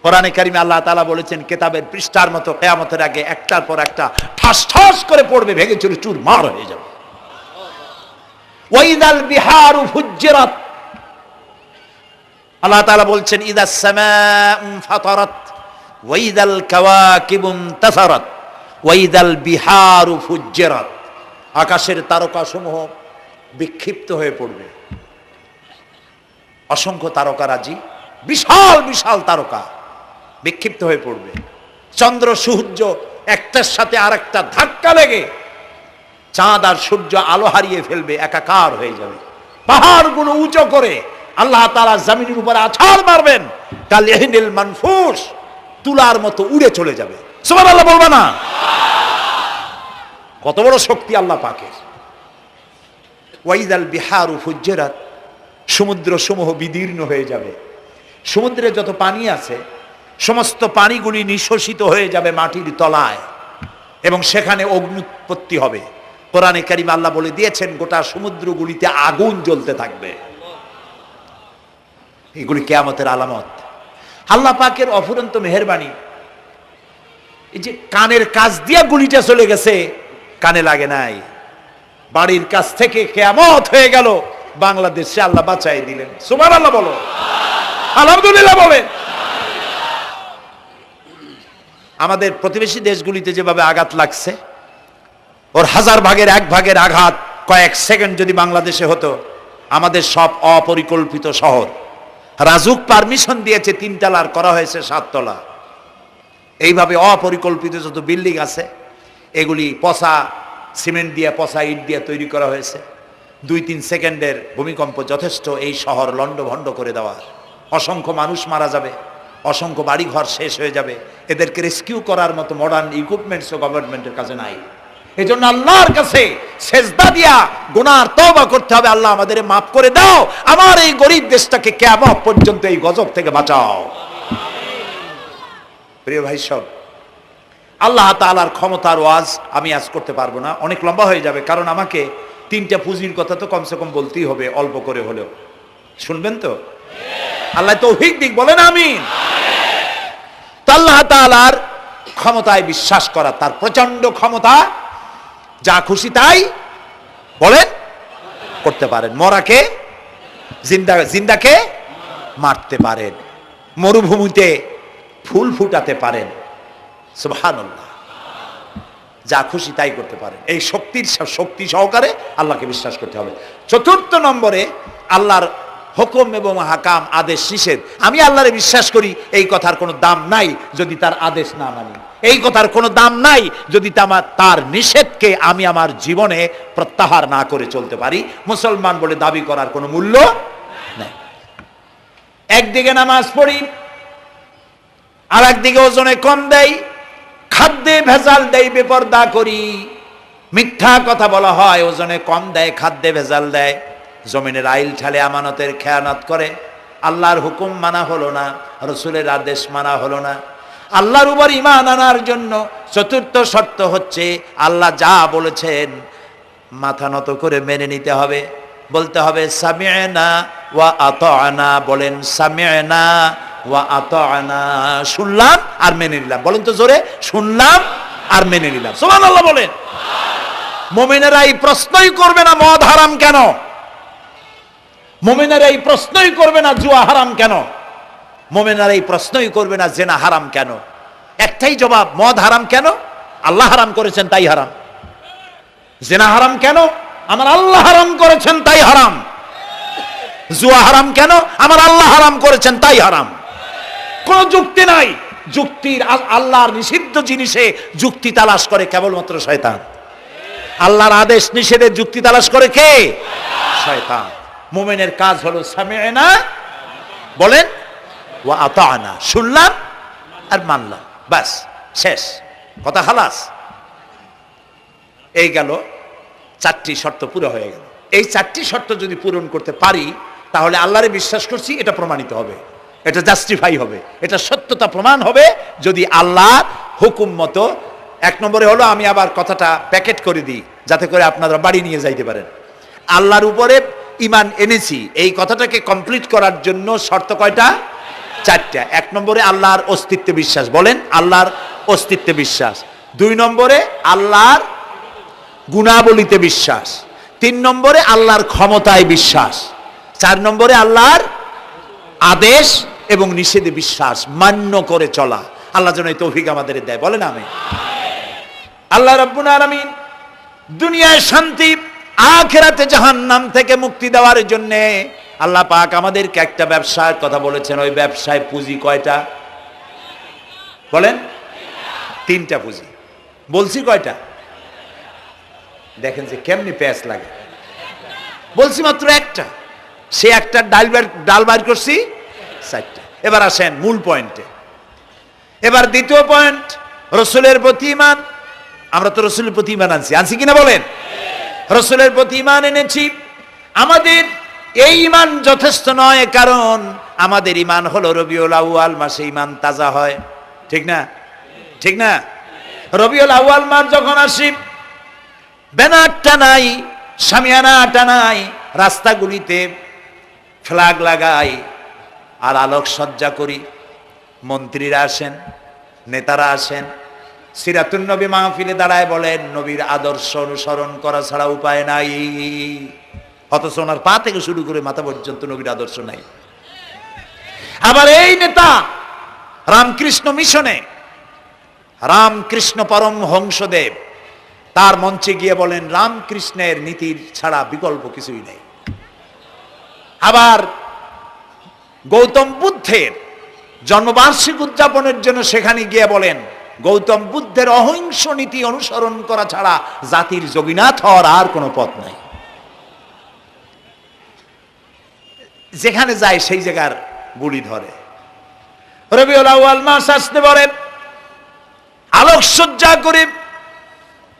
S1: কোরআনে কারিমে আল্লাহ তাআলা বলেছেন কিতাবের পৃষ্ঠার মতো কিয়ামতের আগে একটার পর একটা ঠাস ঠাস করে পড়বে, ভেঙে চুরে চুরমার হয়ে যাবে। ওয়াইদাল বিহারু ফুজ্জিরাত, আল্লাহ তাআলা বলছেন ইদাস সামাউ ফাতারাত ওয়াইদাল কাওয়াকিবু ইনতাসারাত ওয়াইদাল বিহারু ফুজ্জিরাত। আকাশের তারকাসমূহ বিক্ষিপ্ত হয়ে পড়বে। অসংখ্য তারকারাজি, বিশাল বিশাল তারকা বিক্ষিপ্ত হয়ে পড়বে। চন্দ্র সূর্য একটার সাথে আরেকটা ধাক্কা লেগে চাঁদ আর সূর্য আলো হারিয়ে ফেলবে, একাকার হয়ে যাবে। পাহাড়গুলো উঁচু করে আল্লাহ তাআলা জমিনের উপরে আছাড় মারবেন, কাল ইহনিল মানফুস, তুলার মতো উড়ে চলে যাবে। সুবহানাল্লাহ বলবা না? কত বড় শক্তি আল্লাহ পাকের। ওয়াইদাল বিহারু ফুজ্জিরাত, সমুদ্র সমূহ বিদীর্ণ হয়ে যাবে। সমুদ্রে যত পানি আছে সমস্ত পানিগুলি নিঃশোষিত হয়ে যাবে মাটির তলায়, এবং সেখানে অগ্নুৎপত্তি হবে। কোরআনে কারিমে আল্লাহ বলে দিয়েছেন গোটা সমুদ্রগুলিতে আগুন জ্বলতে থাকবে। এগুলি কিয়ামতের আলামত। আল্লাহ পাকের অফুরন্ত মেহেরবানি। এই যে কানের কাছ দিয়া গুলিটা চলে গেছে, কানে লাগে নাই। বাড়ির কাছ থেকে কিয়ামত হয়ে গেল, বাংলাদেশে আল্লাহ বাঁচাই দিলেন। সুবহানাল্লাহ বলো, আলহামদুলিল্লাহ বলেন। আমাদের প্রতিবেশী দেশগুলিতে যেভাবে আঘাত লাগছে, ওর 1000 ভাগের 1 ভাগের আঘাত কয়েক সেকেন্ড যদি বাংলাদেশে হতো, আমাদের সব অপরিকল্পিত শহর, রাজুক পারমিশন দিয়েছে 3 তলার, করা হয়েছে 7 তলা। এইভাবে অপরিকল্পিত যত বিল্ডিং আছে এগুলি পচা সিমেন্ট দিয়ে, পচা ইট দিয়ে তৈরি করা হয়েছে। 2-3 সেকেন্ডের ভূমিকম্প যথেষ্ট এই শহর লণ্ডভণ্ড করে দেওয়ার। অসংখ্য মানুষ মারা যাবে, অসংখ্য বাড়িঘর শেষ হয়ে যাবে। এদেরকে রেস্কিউ করার মতো মডার্ন ইকুইপমেন্টসও গভর্নমেন্টের কাছে নাই। এই জন্য আল্লাহর কাছে সেজদা দিয়া গুনার তওবা করতে হবে, আল্লাহ আমাদের মাফ করে দাও, আমার এই গরিব দেশটাকে কিয়ামত পর্যন্ত এই গজব থেকে বাঁচাও। প্রিয় ভাই সব, আল্লাহ তাআলার ক্ষমতার ওয়াজ আমি আজ করতে পারবো না, অনেক লম্বা হয়ে যাবে, কারণ আমাকে 3টা পুঁজির কথা তো কমসে কম বলতেই হবে, অল্প করে হলেও। শুনবেন তো? আল্লাহ তৌফিক দিক, বলেন আমিন। তো আল্লাহ তাআলার ক্ষমতায় বিশ্বাস করা, তার প্রচন্ড ক্ষমতা, যা খুশি তাই বলেন করতে পারেন। মরাকে জিন্দা, জিন্দাকে মারতে পারেন, মরুভূমিতে ফুল ফুটাতে পারেন, সুবহানাল্লাহ, যা খুশি তাই করতে পারেন। এই শক্তি সহকারে আল্লাহকে বিশ্বাস করতে হবে। 4র্থ নম্বরে আল্লাহর হুকুম এবং হাকাম, আদেশ নিষেধ। আমি আল্লাহরে বিশ্বাস করি, এই কথার কোনো দাম নাই যদি তার আদেশ না মানি, এই কথার কোনো দাম নাই যদি তার নিষেধকে আমি আমার জীবনে প্রত্যাহার না করে চলতে পারি। মুসলমান বলে দাবি করার কোনো মূল্য নেই। একদিকে নামাজ পড়ি, আর একদিকে ওজনে কম দেয়, খাদ্যে ভেজাল দেয়, বেপরদা করি, মিথ্যা কথা বলা হয়, ওজনে কম দেয়, খাদ্যে ভেজাল দেয়, জমিনের আইল ঠালে আমানতের খেয়ানত করে, আল্লাহর হুকুম মানা হলো না, রসুলের আদেশ মানা হলো না। আল্লাহর উপর ঈমান আনার জন্য 4র্থ শর্ত হচ্ছে আল্লাহ যা বলেছেন মাথা নত করে মেনে নিতে হবে, বলতে হবে সামি'না ওয়া আতা'না। বলেন সামি'না ওয়া আতা'না, শুনলাম আর মেনে নিলাম। বলেন তো জোরে, শুনলাম আর মেনে নিলাম। সুবহানাল্লাহ বলেন। মুমিনেরা এই প্রশ্নই করবে না মদ হারাম কেন, মুমিনেরা এই প্রশ্নই করবে না জুয়া হারাম কেন, মুমিনেরা এই প্রশ্নই করবে না জেনা হারাম কেন। একটাই জবাব, মদ হারাম কেন? আল্লাহ হারাম করেছেন তাই হারাম। জেনা হারাম কেন? আমার আল্লাহ হারাম করেছেন তাই হারাম। জুয়া হারাম কেন? আমার আল্লাহ হারাম করেছেন তাই হারাম। কোন যুক্তি নাই। যুক্তির, আল্লাহর নিষিদ্ধ জিনিসে যুক্তি তালাশ করে কেবলমাত্র শয়তান। আল্লাহর আদেশ নিষেধে যুক্তি তালাশ করে কে? শয়তান। মুমিনের কাজ হলো সামি'না, বলেন, ওয়া আতা'না, শুনলাম আর মানলাম, বাস, শেষ কথা, খালাস। এই গেল 4টি শর্ত পুরো হয়ে গেল। এই 4টি শর্ত যদি পূরণ করতে পারি তাহলে আল্লাহরে বিশ্বাস করছি এটা প্রমাণিত হবে, এটা জাস্টিফাই হবে, এটা সত্যতা প্রমাণ হবে যদি আল্লাহর হুকুম মতো। 1 নম্বরে হলো, আমি আবার কথাটা প্যাকেট করে দিই যাতে করে আপনারা বাড়ি নিয়ে যাইতে পারেন। আল্লাহর উপরে ঈমান এনেছি, এই কথাটাকে কমপ্লিট করার জন্য শর্ত কয়টা? 4টা। 1 নম্বরে আল্লাহর অস্তিত্বে বিশ্বাস, বলেন আল্লাহর অস্তিত্বে বিশ্বাস। 2 নম্বরে আল্লাহর গুণাবলীতে বিশ্বাস। 3 নম্বরে আল্লাহর ক্ষমতায় বিশ্বাস। 4 নম্বরে আল্লাহর আদেশ এবং নিষেধে বিশ্বাস, মান্য করে চলা। আল্লাহ যেন এই তৌফিক আমাদের দেয়, বলেন আমিন। আল্লাহ রাব্বুল আলামিন দুনিয়ায় শান্তি, আখিরাতে জাহান্নাম থেকে মুক্তি দেওয়ার জন্য আল্লাহ পাক আমাদেরকে একটা ব্যবসার কথা বলেছেন। ওই ব্যবসায় পুঁজি কয়টা? বলেন। 3টা পুঁজি। বলছি কয়টা? দেখেন যে কেমনি প্যাঁচ লাগে। বলছি মাত্র একটা, সে একটা ডাল বাইর করছি 4টা। এবার আসেন মূল পয়েন্টে। এবার দ্বিতীয় পয়েন্ট, রসুলের প্রতি ঈমান। আমরা তো রসুলের প্রতি ঈমান আনছি কিনা বলেন? রসুলের প্রতি ঈমান এনেছি। আমাদের এই ঈমান যথেষ্ট নয়, কারণ আমাদের ঈমান হলো রবিউল আউয়াল মাসে ঈমান তাজা হয়, ঠিক না? ঠিক না? রবিউল আউয়াল মাস যখন আসি, ব্যানারটা নাই, শামিয়ানাটা নাই, রাস্তাগুলিতে ফ্ল্যাগ লাগাই আর আলোকসজ্জা করি। মন্ত্রীরা আসেন, নেতারা আসেন, সিরাতুন নবী মাহফিলে দাঁড়ায় বলেন নবীর আদর্শ অনুসরণ করা ছাড়া উপায় নাই। অথচ ওনার পা থেকে শুরু করে মাথা পর্যন্ত নবীর আদর্শ নাই। আবার এই নেতা রামকৃষ্ণ মিশনে, রামকৃষ্ণ পরমহংসদেব তার মঞ্চে গিয়ে বলেন রামকৃষ্ণের নীতির ছাড়া বিকল্প কিছুই নেই। আবার গৌতম বুদ্ধের জন্মবার্ষিকী উদযাপনের জন্য সেখানে গিয়ে বলেন গৌতম বুদ্ধের অহিংস নীতি অনুসরণ করা ছাড়া জাতির যোগীনাথ হওয়ার আর কোনো পথ নাই। যেখানে যায় সেই জায়গার বুলি ধরে। রবিউল আউয়াল মাস আসতে পারে, আলোকসজ্জা করে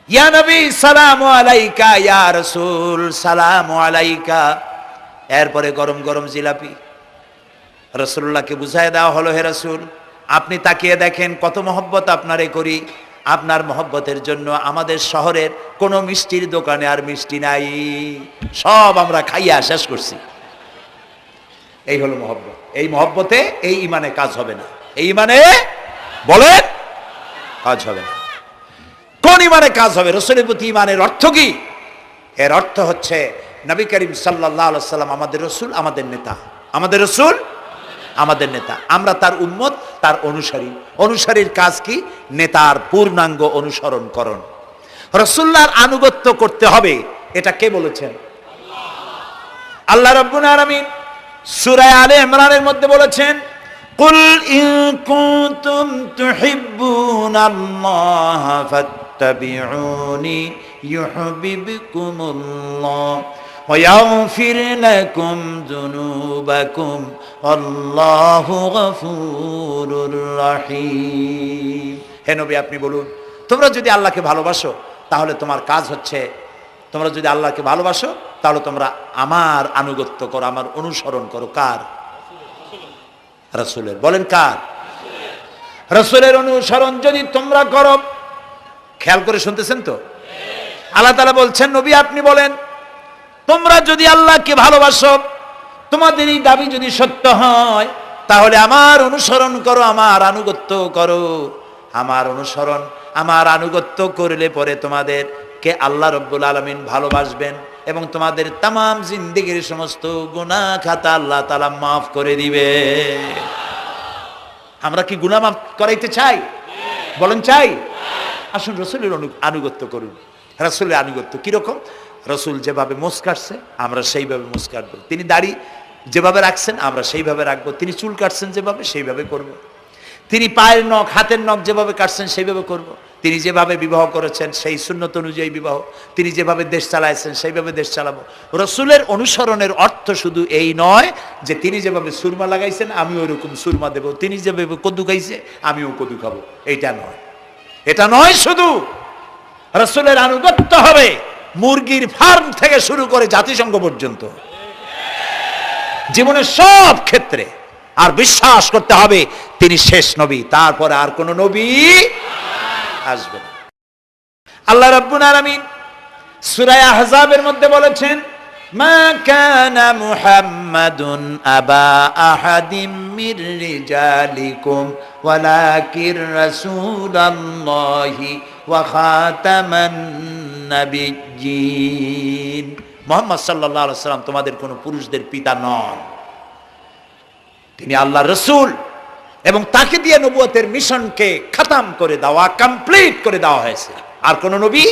S1: ইয়া নবী সালামু আলাইকা, ইয়া রাসূল সালামু আলাইকা। এরপরে গরম গরম জিলাপি রাসূলুল্লাহকে বুঝায় দেওয়া হলো, হে রাসূল আপনি তাকিয়ে দেখেন কত মহব্বত আপনারে করি, আপনার মহব্বতের জন্য আমাদের শহরের কোনো মিষ্টির দোকানে আর মিষ্টি নাই, সব আমরা খাইয়া শেষ করছি। এই হলো মহব্বত। এই মহব্বতে এই ইমানে কাজ হবে না। এই ইমানে বলেন কাজ হবে না। কোন ইমানে কাজ হবে? রাসূলের প্রতি ইমানের অর্থ কি? এর অর্থ হচ্ছে নবী করিম সাল্লাল্লাহু আলাইহি ওয়াসাল্লাম আমাদের রাসূল, আমাদের নেতা। আমাদের রাসূল আমাদের নেতা, আমরা তার উম্মত, তার অনুসারী। অনুসারীর কাজ কি? নেতার পূর্ণাঙ্গ অনুসরণ করণ। রাসূলুল্লাহর আনুগত্য করতে হবে, এটা কে বলেছেন? আল্লাহ রাব্বুল আলামিন সূরা আলে ইমরানের মধ্যে বলেছেন কুল ইন কুনতুম তুহিব্বুনাল্লাহা ফাত্তাবিউনি ইউহিব্বুকুমুল্লাহ ওয়া ইয়াগফির লাকুম যুনুবাকুম আল্লাহু গফুরুর রহিম। হে নবী আপনি বলুন, তোমরা যদি আল্লাহকে ভালোবাসো তাহলে তোমার কাজ হচ্ছে, তোমরা যদি আল্লাহকে ভালোবাসো তাহলে তোমরা আমার আনুগত্য করো, আমার অনুসরণ করো। কার? রাসূলের। বলেন কার? রাসূলের অনুসরণ যদি তোমরা করো, খেয়াল করে শুনতেছেন তো? আল্লাহ তাআলা বলছেন নবী আপনি বলেন তোমরা যদি আল্লাহকে ভালোবাসো, তোমাদের এই দাবি যদি সত্য হয় তাহলে আমার অনুসরণ করো, আমার আনুগত্য করো। আমার অনুসরণ, আমার আনুগত্য করলে পরে তোমাদের কে আল্লাহ রাব্বুল আলামিন ভালোবাসবেন এবং তোমাদের তামাম জিন্দেগীর সমস্ত গুনাহ খাতা আল্লাহ তাআলা মাফ করে দিবে। আমরা কি গুনাহ মাফ করাইতে চাই? বলেন চাই? আসুন রাসূলের আনুগত্য করুন। রাসূলের আনুগত্য কিরকম? রাসূল যেভাবে মুছ কাটছে আমরা সেইভাবে মুছ কাটবো, তিনি দাড়ি যেভাবে রাখছেন আমরা সেইভাবে রাখবো, তিনি চুল কাটছেন যেভাবে সেইভাবে করব। তিনি পায়ের নখ হাতের নখ যেভাবে কাটছেন সেইভাবে করব। তিনি যেভাবে বিবাহ করেছেন সেই সুন্নত অনুযায়ী বিবাহ, তিনি যেভাবে দেশ চালাইছেন সেইভাবে দেশ চালাবো। রাসূলের অনুসরণের অর্থ শুধু এই নয় যে তিনি যেভাবে সুরমা লাগাইছেন আমি ওইরকম সুরমা দেব, তিনি যেভাবে কদু খাইছে আমিও কদু খাবো, এইটা নয়। এটা নয়, শুধু রাসূলের আনুগত্য হবে মুরগির ফার্ম থেকে শুরু করে জাতিসংঘ পর্যন্ত, জীবনের সব ক্ষেত্রে। আর বিশ্বাস করতে হবে তিনি শেষ নবী, তারপরে আর কোন নবী আসবে না। আল্লাহ রাব্বুল আলামিন সূরা আহজাবের মধ্যে বলেছেন মা কানা মুহাম্মাদুন আবা আহাদিম মির রিজালিকুম ওয়ালাকির রাসূলুল্লাহি ওয়া খাতামান নাবিয়্যিন। মুহাম্মদ সাল্লাল্লাহু আলাইহি ওয়াসাল্লাম তোমাদের কোন পুরুষদের পিতা নন, তিনি আল্লাহর রাসূল এবং তাকে দিয়ে নবুয়তের মিশনকে খতম করে দেওয়া, কমপ্লিট করে দেওয়া হয়েছে। আর কোন নবী,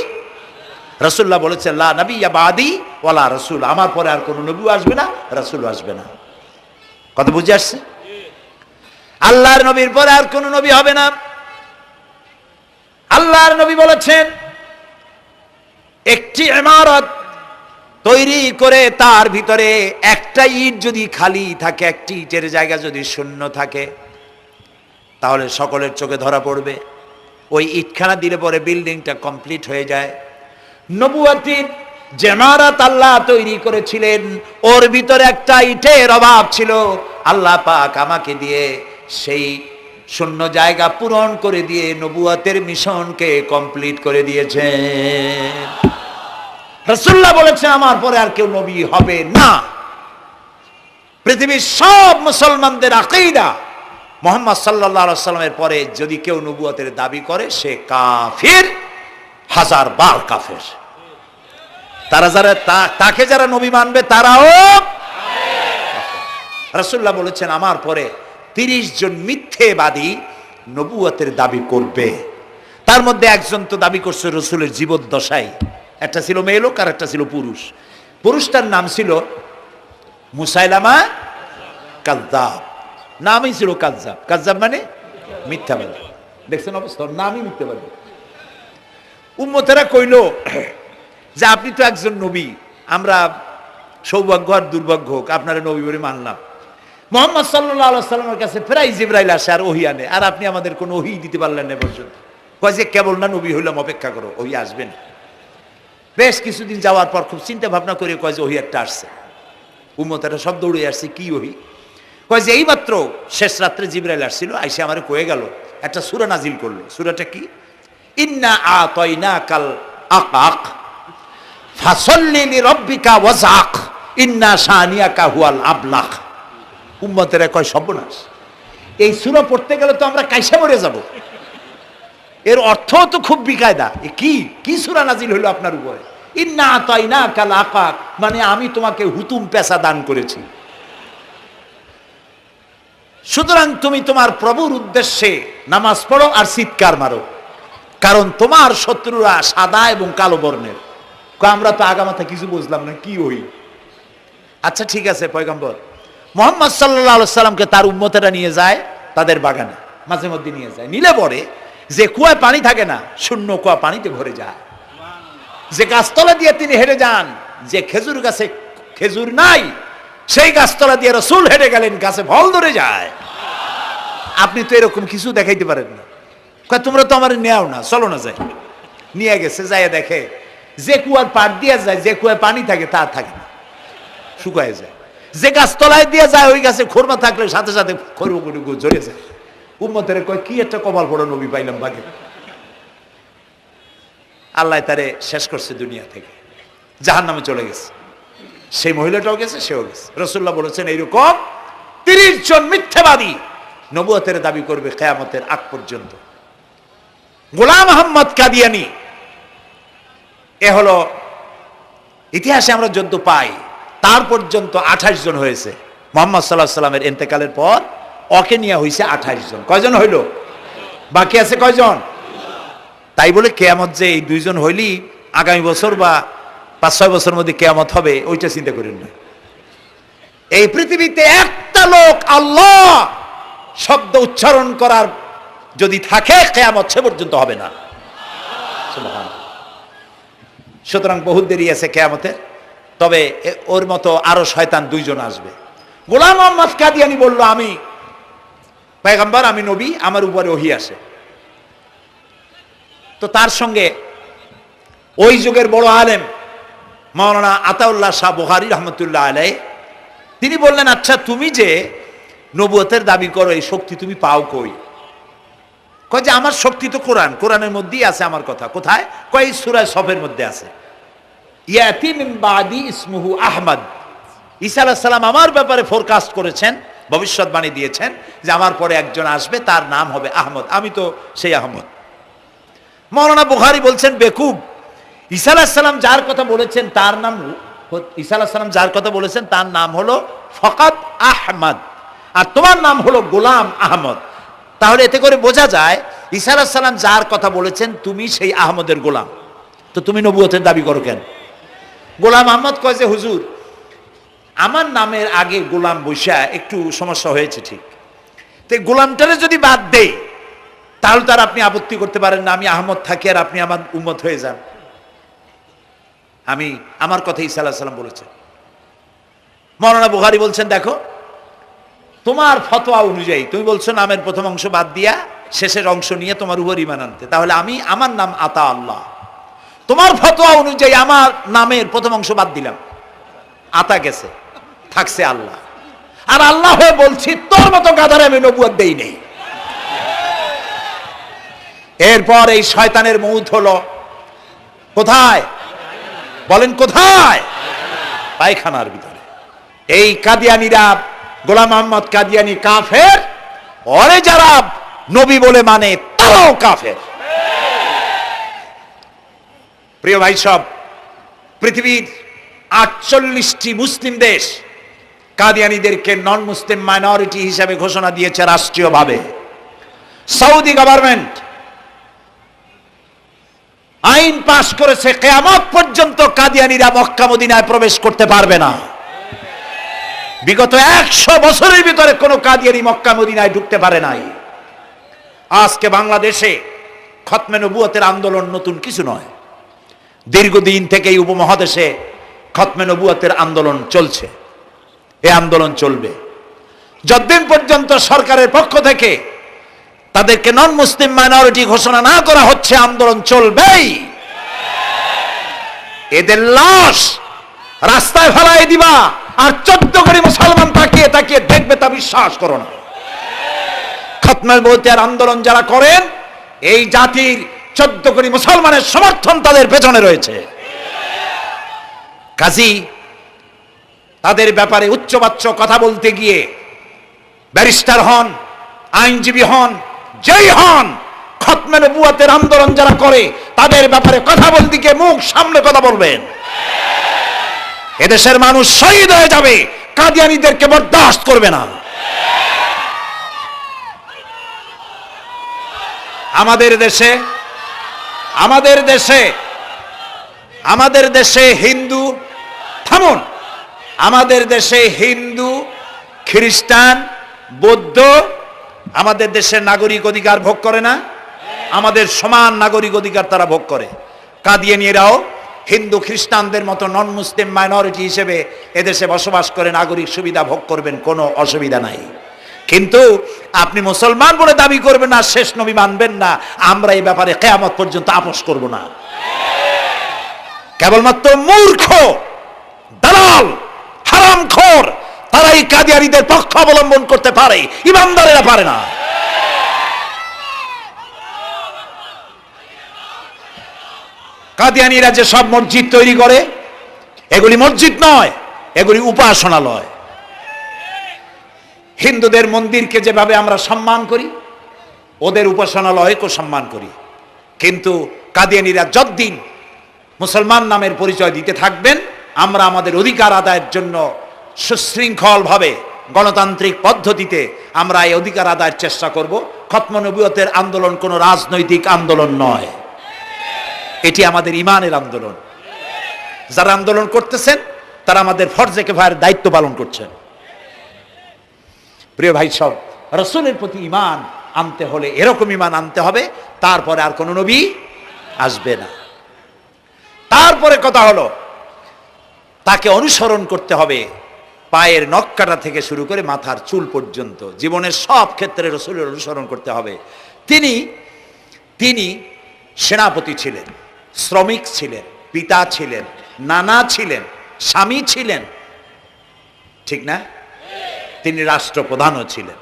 S1: রাসূলুল্লাহ বলেছেন লা নবিয়্যা বাদি ওয়ালা রাসূল, আমার পরে আর কোন নবী আসবে না, রাসূল আসবে না। কথা বুঝে আসছে? আল্লাহর নবীর পরে আর কোন নবী হবে না। আল্লাহর নবী বলেছেন একটি ইমারত তৈরি করে তার ভিতরে একটা ইট যদি খালি থাকে, একটি ইটের জায়গা যদি শূন্য থাকে তাহলে সকলের চোখে ধরা পড়বে। ওই ইটখানা দিলে পরে বিল্ডিংটা কমপ্লিট হয়ে যায়। নবুয়তির যে ইমারত আল্লাহ তৈরি করেছিলেন ওর ভিতরে একটা ইটের অভাব ছিল, আল্লাহ পাক আমাকে দিয়ে সেই শূন্য জায়গা পূরণ করে দিয়ে নবুয়তের মিশনকে কমপ্লিট করে দিয়েছেন। রাসূলুল্লাহ বলেছেন আমার পরে আর কেউ নবী হবে না। পৃথিবীর সব মুসলমানদের আকীদা মুহাম্মদ সাল্লাল্লাহু আলাইহি ওয়াসাল্লামের পরে যদি কেউ নবুয়তের দাবি করে সে কাফির, হাজার বার কাফের। তারা যারা তাকে যারা নবী মানবে তারাও রাসূলুল্লাহ বলেছেন আমার পরে 30 জন মিথ্যেবাদী নবুয়তের দাবি করবে। তার মধ্যে একজন তো দাবি করছে রসুলের জীবদ্দশায়, একটা ছিল মেয়ে লোক আর একটা ছিল পুরুষ। পুরুষটার নাম ছিল মুসাইলামা কাযযাব, নামই ছিল কাযযাব। কাযযাব মানে মিথ্যাবাদী। দেখছেন অবস্থা, নামই মিথ্যাবাদী। উম্মতেরা কইল যে আপনি তো একজন নবী, আমরা সৌভাগ্য আর দুর্ভাগ্য হোক আপনারা নবী বলে মানলাম। মুহাম্মদ সাল্লাল্লাহু আলাইহি সাল্লামের কাছে প্রায় জিবরাইল আসে আর ওহী আনে, আর আপনি আমাদের কোনো ওহী দিতে পারলেন না পর্যন্ত। কয় যে কেবল না নবী হইলাম, অপেক্ষা করো, ওহী আসবেন। বেশ কিছুদিন যাওয়ার পর খুব চিন্তা ভাবনা করে কয় যে ওহী একটা আসছে। উম্মতেরা সব দৌড়ে আসছে, কি ওহী? কয় যে এইমাত্র শেষ রাত্রে জিবরাইল আসছিল, আইসে আমারে কয়ে গেল, একটা সূরা নাজিল করলো। সূরাটা কি? ইন্না আতাইনাকাল আকাক ফাসাল্লি লিরাব্বিকা ওয়াজআক ইন্না শানিয়াকা হুয়াল আবলাক। উম্মতেরা কয় সর্বনাশ, এই সূরা পড়তে গেলে তো আমরা কাইসা মরে যাব। এর অর্থ তো খুব বিকায়দা। কি সূরা নাজিল হলো আপনার উপরে? ইন্না আতাইনাকাল আকাক, মানে আমি তোমাকে হুতুম পেশা দান করেছি, সুতরাং তুমি তোমার প্রভুর উদ্দেশ্যে নামাজ পড়ো আর চিৎকার মারো, কারণ তোমার শত্রুরা সাদা এবং কালো বর্ণের। আমরা তো আগামাথা কিছু বুঝলাম না, কি ওই? আচ্ছা ঠিক আছে, পয়গম্বর মুহাম্মদ সাল্লাল্লাহু আলাইহি সাল্লামকে তার উম্মতেরা নিয়ে যায় তাদের বাগানে, মাঝে মধ্যে নিয়ে যায়। নিলে পরে যে কুয়ায় পানি থাকে না, শূন্য কুয়া পানিতে ভরে যায়। যে গাছতলা দিয়ে তিনি হেঁটে যান, যে খেজুর গাছে খেজুর নাই, সেই গাছতলা দিয়ে রাসূল হেঁটে গেলেন, গাছে ফল ধরে যায়। আপনি তো এরকম কিছু দেখাইতে পারেন না। তোমরা তো আমার নেও না, চলো না যাই। নিয়ে গেছে, যাইয়া দেখে যে কুয়ার পাড় দিয়ে যায়, যে কুয়ায় পানি থাকে তা থাকে না, শুকায় যায়। যে গাছতলায় দিয়ে যায়, ওই গাছে খোরমা থাকলে সাথে সাথে খরগুড়ি ঝরে যায়। উম্মতের কয় কি একটা কপাল পড়া নবী পাইলাম বাগে। আল্লাহ তারে শেষ করছে দুনিয়া থেকে, জাহান্নামে চলে গেছে। সেই মহিলাটাও গেছে, সেও গেছে। রাসূলুল্লাহ বলেছেন এইরকম 30 জন মিথ্যাবাদী নবুয়তের দাবি করবে কিয়ামতের আগ পর্যন্ত। গোলাম আহমদ কাদিয়ানী, এ হলো ইতিহাসে আমরা যদ্য পাই, তার পর্যন্ত 28 জন হয়েছে। মুহাম্মদ সাল্লাল্লাহু আলাইহি সাল্লামের ইন্তেকালের পর ওকে নিয়ে হয়েছে 28 জন। কয়জন হইল? বাকি আছে কয়জন? তাই বলে কিয়ামত যে এই 2 জন হইলি আগামী বছর বা 5-6 বছরের মধ্যে কিয়ামত হবে, ওইটা চিন্তা করেন না। এই পৃথিবীতে একটা লোক আল্লাহ শব্দ উচ্চারণ করার যদি থাকে, কিয়ামত সে পর্যন্ত হবে না। সুবহানাল্লাহ। সুতরাং বহুত দেরি আছে কিয়ামতের। তবে ওর মতো আরো শয়তান 2 জন আসবে। গোলাম আহমদ কাদিয়ানী বলল, আমি পয়গম্বর, আমি নবী, আমার উপরে ওহী আসে। তো তার সঙ্গে ওই যুগের বড় আলেম মাওলানা আতাউল্লাহ শাহ বুখারী রহমতুল্লাহ আলাইহি, তিনি বললেন, আচ্ছা তুমি যে নবুয়তের দাবি করো, এই শক্তি তুমি পাও কই? কয় যে আমার শক্তি তো কোরআন, কোরআনের মধ্যেই আছে আমার কথা। কোথায়? কয় সূরা সফের মধ্যে আছে, ইয়াতি মিন বাদি ইসমুহু আহমদ। ঈসা আলাইহিস সালাম আমার ব্যাপারে ফোরকাস্ট করেছেন, ভবিষ্যৎবাণী দিয়েছেন যে আমার পরে একজন আসবে, তার নাম হবে আহমদ। আমি তো সেই আহমদ। মাওলানা বুখারী বলছেন, বেকুব, ঈসা আলাইহিস সালাম যার কথা বলেছেন তার নাম, ঈসা আলাইহিস সালাম যার কথা বলেছেন তার নাম হলো ফকাত আহমদ, আর তোমার নাম হলো গোলাম আহমদ। তাহলে এতে করে বোঝা যায় ঈসা আলাইহিস সালাম যার কথা বলেছেন তুমি সেই আহমদের গোলাম, তো তুমি নবুয়তের দাবি করো কেন? গোলাম আহমদ কয় যে হুজুর, আমার নামের আগে গোলাম বৈশা একটু সমস্যা হয়েছে, ঠিক, তো গোলামটারে যদি বাদ দেই তাহলে তার আপনি আপত্তি করতে পারেন না, আমি আহমদ থাকি আর আপনি আমার উম্মত হয়ে যান। আমি আমার কথা ঈসা আলাইহিস সালাম বলেছেন। মাওলানা বুখারী বলছেন, দেখো তোমার ফতোয়া অনুযায়ী তুমি বলছো নামের প্রথম অংশ বাদ দিয়া শেষের অংশ নিয়ে তোমার উপর ঈমান আনতে, তাহলে আমি, আমার নাম আতা আল্লাহ, তোমার ফতোয়া অনুযায়ী আমার নামের প্রথম অংশ বাদ দিলাম, আতা গেছে, থাকছে আল্লাহ। আর আল্লাহ হয়ে বলছি তোর মতো গাধারে আমি নবুয়ত দেই নেই। এরপর এই শয়তানের মউত হলো কোথায়? বলেন কোথায়? পায়খানার ভিতরে। এই কাদিয়ানীরা, গোলাম আহমদ কাদিয়ানী কাফের, ওরে যারা নবী বলে মানে তারাও কাফের। প্রিয় ভাই সব, পৃথিবীর 48টি মুসলিম দেশ কাদিয়ানীদেরকে নন মুসলিম মাইনরিটি হিসাবে ঘোষণা দিয়েছে রাষ্ট্রীয়ভাবে। সৌদি গভর্নমেন্ট আইন পাশ করেছে, কিয়ামত পর্যন্ত কাদিয়ানীরা মক্কা মদিনায় প্রবেশ করতে পারবে না। বিগত 100 বছরের ভিতরে কোনো কাদিয়ানী মক্কা মদিনায় ঢুকতে পারে নাই। আজকে বাংলাদেশে খতমে নবুয়তের আন্দোলন নতুন কিছু নয়। দীর্ঘদিন থেকে এই উপমহাদেশে খতমে নবুয়তের আন্দোলন চলছে। এই আন্দোলন চলবে যতদিন পর্যন্ত সরকারের পক্ষ থেকে তাদেরকে নন মুসলিম মাইনরিটি ঘোষণা না করা হচ্ছে, আন্দোলন চলবেই। এদের লাশ রাস্তায় ফেলাই দিবা আর 14 কোটি মুসলমান তাকিয়ে তাকিয়ে দেখবে, তা বিশ্বাস করো না। খতমে নবুয়তের আন্দোলন যারা করেন, এই জাতির 14 কোটি মুসলমানের সমর্থন তাদের পেছনে রয়েছে। কাজী তাদের ব্যাপারে উচ্চবাচ্য কথা বলতে গিয়ে ব্যারিস্টার হন, আইনজীবী হন, যেই হন, খতমে নবুয়তের আন্দোলন যারা করে তাদের ব্যাপারে কথা বলতে গিয়ে মুখ সামনে কথা বলবেন। এদেশের মানুষ শহীদ হয়ে যাবে, কাদিয়ানীদেরকে বরদাস্ত করবে না। আমাদের দেশে হিন্দু, থামুন, আমাদের দেশে হিন্দু, খ্রিস্টান, বৌদ্ধ আমাদের দেশের নাগরিক অধিকার ভোগ করে না? আমাদের সমান নাগরিক অধিকার তারা ভোগ করে। কাদিয়ানীরাও হিন্দু খ্রিস্টানদের মতো নন মুসলিম মাইনরিটি হিসেবে এদেশে বসবাস করে নাগরিক সুবিধা ভোগ করবেন, কোনো অসুবিধা নাই। কিন্তু আপনি মুসলমান বলে দাবি করবেন না, শেষ নবী মানবেন না, আমরা এই ব্যাপারে কিয়ামত পর্যন্ত আপোষ করব না। কেবলমাত্র মূর্খ, দালাল, হারামখোর তারাই কাদিয়ানীদের পক্ষ অবলম্বন করতে পারে, ইমানদারেরা পারে না। কাদিয়ানীরা যে সব মসজিদ তৈরি করে, এগুলি মসজিদ নয়, এগুলি উপাসনালয়। হিন্দুদের মন্দিরকে যেভাবে আমরা সম্মান করি, ওদের উপাসনালয়কেও সম্মান করি। কিন্তু কাদিয়ানীরা যতদিন মুসলমান নামের পরিচয় দিতে থাকবেন, আমরা আমাদের অধিকার আদায়ের জন্য সুশৃঙ্খলভাবে গণতান্ত্রিক পদ্ধতিতে আমরা এই অধিকার আদায়ের চেষ্টা করব। খতমে নবুয়তের আন্দোলন কোনো রাজনৈতিক আন্দোলন নয়, এটি আমাদের ইমানের আন্দোলন। যারা আন্দোলন করতেছেন তারা আমাদের ফরজে কিফায়ার দায়িত্ব পালন করছেন। প্রিয় ভাই সব, রাসূলের প্রতি ঈমান আনতে হলে এরকম ঈমান আনতে হবে, তারপরে আর কোনো নবী আসবে না। তারপরে কথা হলো তাকে অনুসরণ করতে হবে পায়ের নখকাটা থেকে শুরু করে মাথার চুল পর্যন্ত, জীবনের সব ক্ষেত্রে রাসূলের অনুসরণ করতে হবে। তিনি সেনাপতি ছিলেন, শ্রমিক ছিলেন, পিতা ছিলেন, নানা ছিলেন, স্বামী ছিলেন, ঠিক না? তিনি রাষ্ট্রপ্রধানও ছিলেন।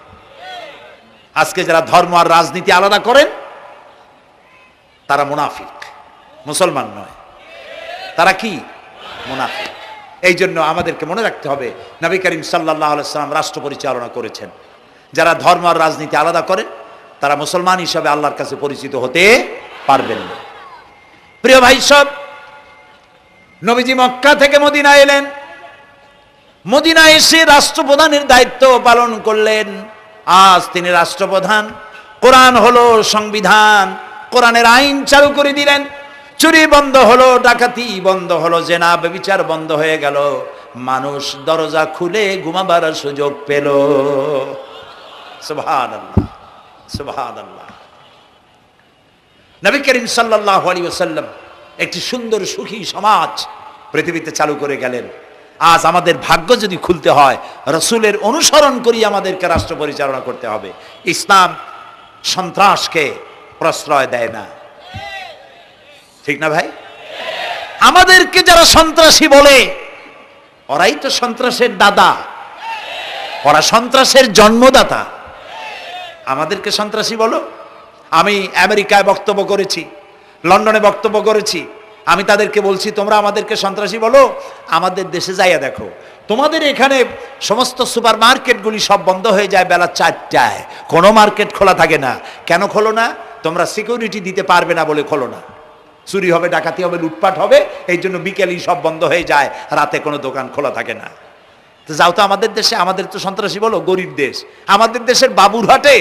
S1: আজকে যারা ধর্ম আর রাজনীতি আলাদা করেন তারা মুনাফিক, মুসলমান নয়, তারা কি? মুনাফিক। এই জন্য আমাদেরকে মনে রাখতে হবে নবী করিম সাল্লাল্লাহু আলাইহি ওয়াসাল্লাম রাষ্ট্র পরিচালনা করেছেন। যারা ধর্ম আর রাজনীতি আলাদা করেন তারা মুসলমান হিসাবে আল্লাহর কাছে পরিচিত হতে পারবেন না। প্রিয় ভাই সব, নবীজি মক্কা থেকে মদিনা এলেন, মদিনা এসে রাষ্ট্রপ্রধানের দায়িত্ব পালন করলেন। আজ তিনি রাষ্ট্রপ্রধান, কোরআন হলো সংবিধান, কোরআনের আইন চালু করে দিলেন। চুরি বন্ধ হলো, ডাকাতি বন্ধ হলো, জেনা ব্যভিচার বন্ধ হয়ে গেল, মানুষ দরজা খুলে ঘুমাবার সুযোগ পেল। সুবহানাল্লাহ, সুবহানাল্লাহ। নবী করিম সাল্লাল্লাহু আলাইহি ওয়াসাল্লাম একটি সুন্দর সুখী সমাজ পৃথিবীতে চালু করে গেলেন। আজ আমাদের ভাগ্য যদি খুলতে হয়, রাসূলের অনুসরণ করি আমাদেরকে রাষ্ট্র পরিচালনা করতে হবে। ইসলাম সন্ত্রাসকে প্রশ্রয় দেয় না, ঠিক না ভাই? আমাদেরকে যারা সন্ত্রাসী বলে, ওরাই তো সন্ত্রাসের দাদা, ওরা সন্ত্রাসের জন্মদাতা। আমাদেরকে সন্ত্রাসী বলো? আমি আমেরিকায় বক্তব্য করেছি, লন্ডনে বক্তব্য করেছি, আমি তাদেরকে বলছি তোমরা আমাদেরকে সন্ত্রাসী বলো, আমাদের দেশে যাইয়া দেখো, তোমাদের এখানে সমস্ত সুপার মার্কেটগুলি সব বন্ধ হয়ে যায় বেলা 4টায়, কোনো মার্কেট খোলা থাকে না। কেন খোলো না? তোমরা সিকিউরিটি দিতে পারবে না বলে খোলো না। চুরি হবে, ডাকাতি হবে, লুটপাট হবে, এই জন্য বিকেলেই সব বন্ধ হয়ে যায়, রাতে কোনো দোকান খোলা থাকে না। তো যাও তো আমাদের দেশে, আমাদের তো সন্ত্রাসী বলো, গরিব দেশ। আমাদের দেশের বাবুরহাটে,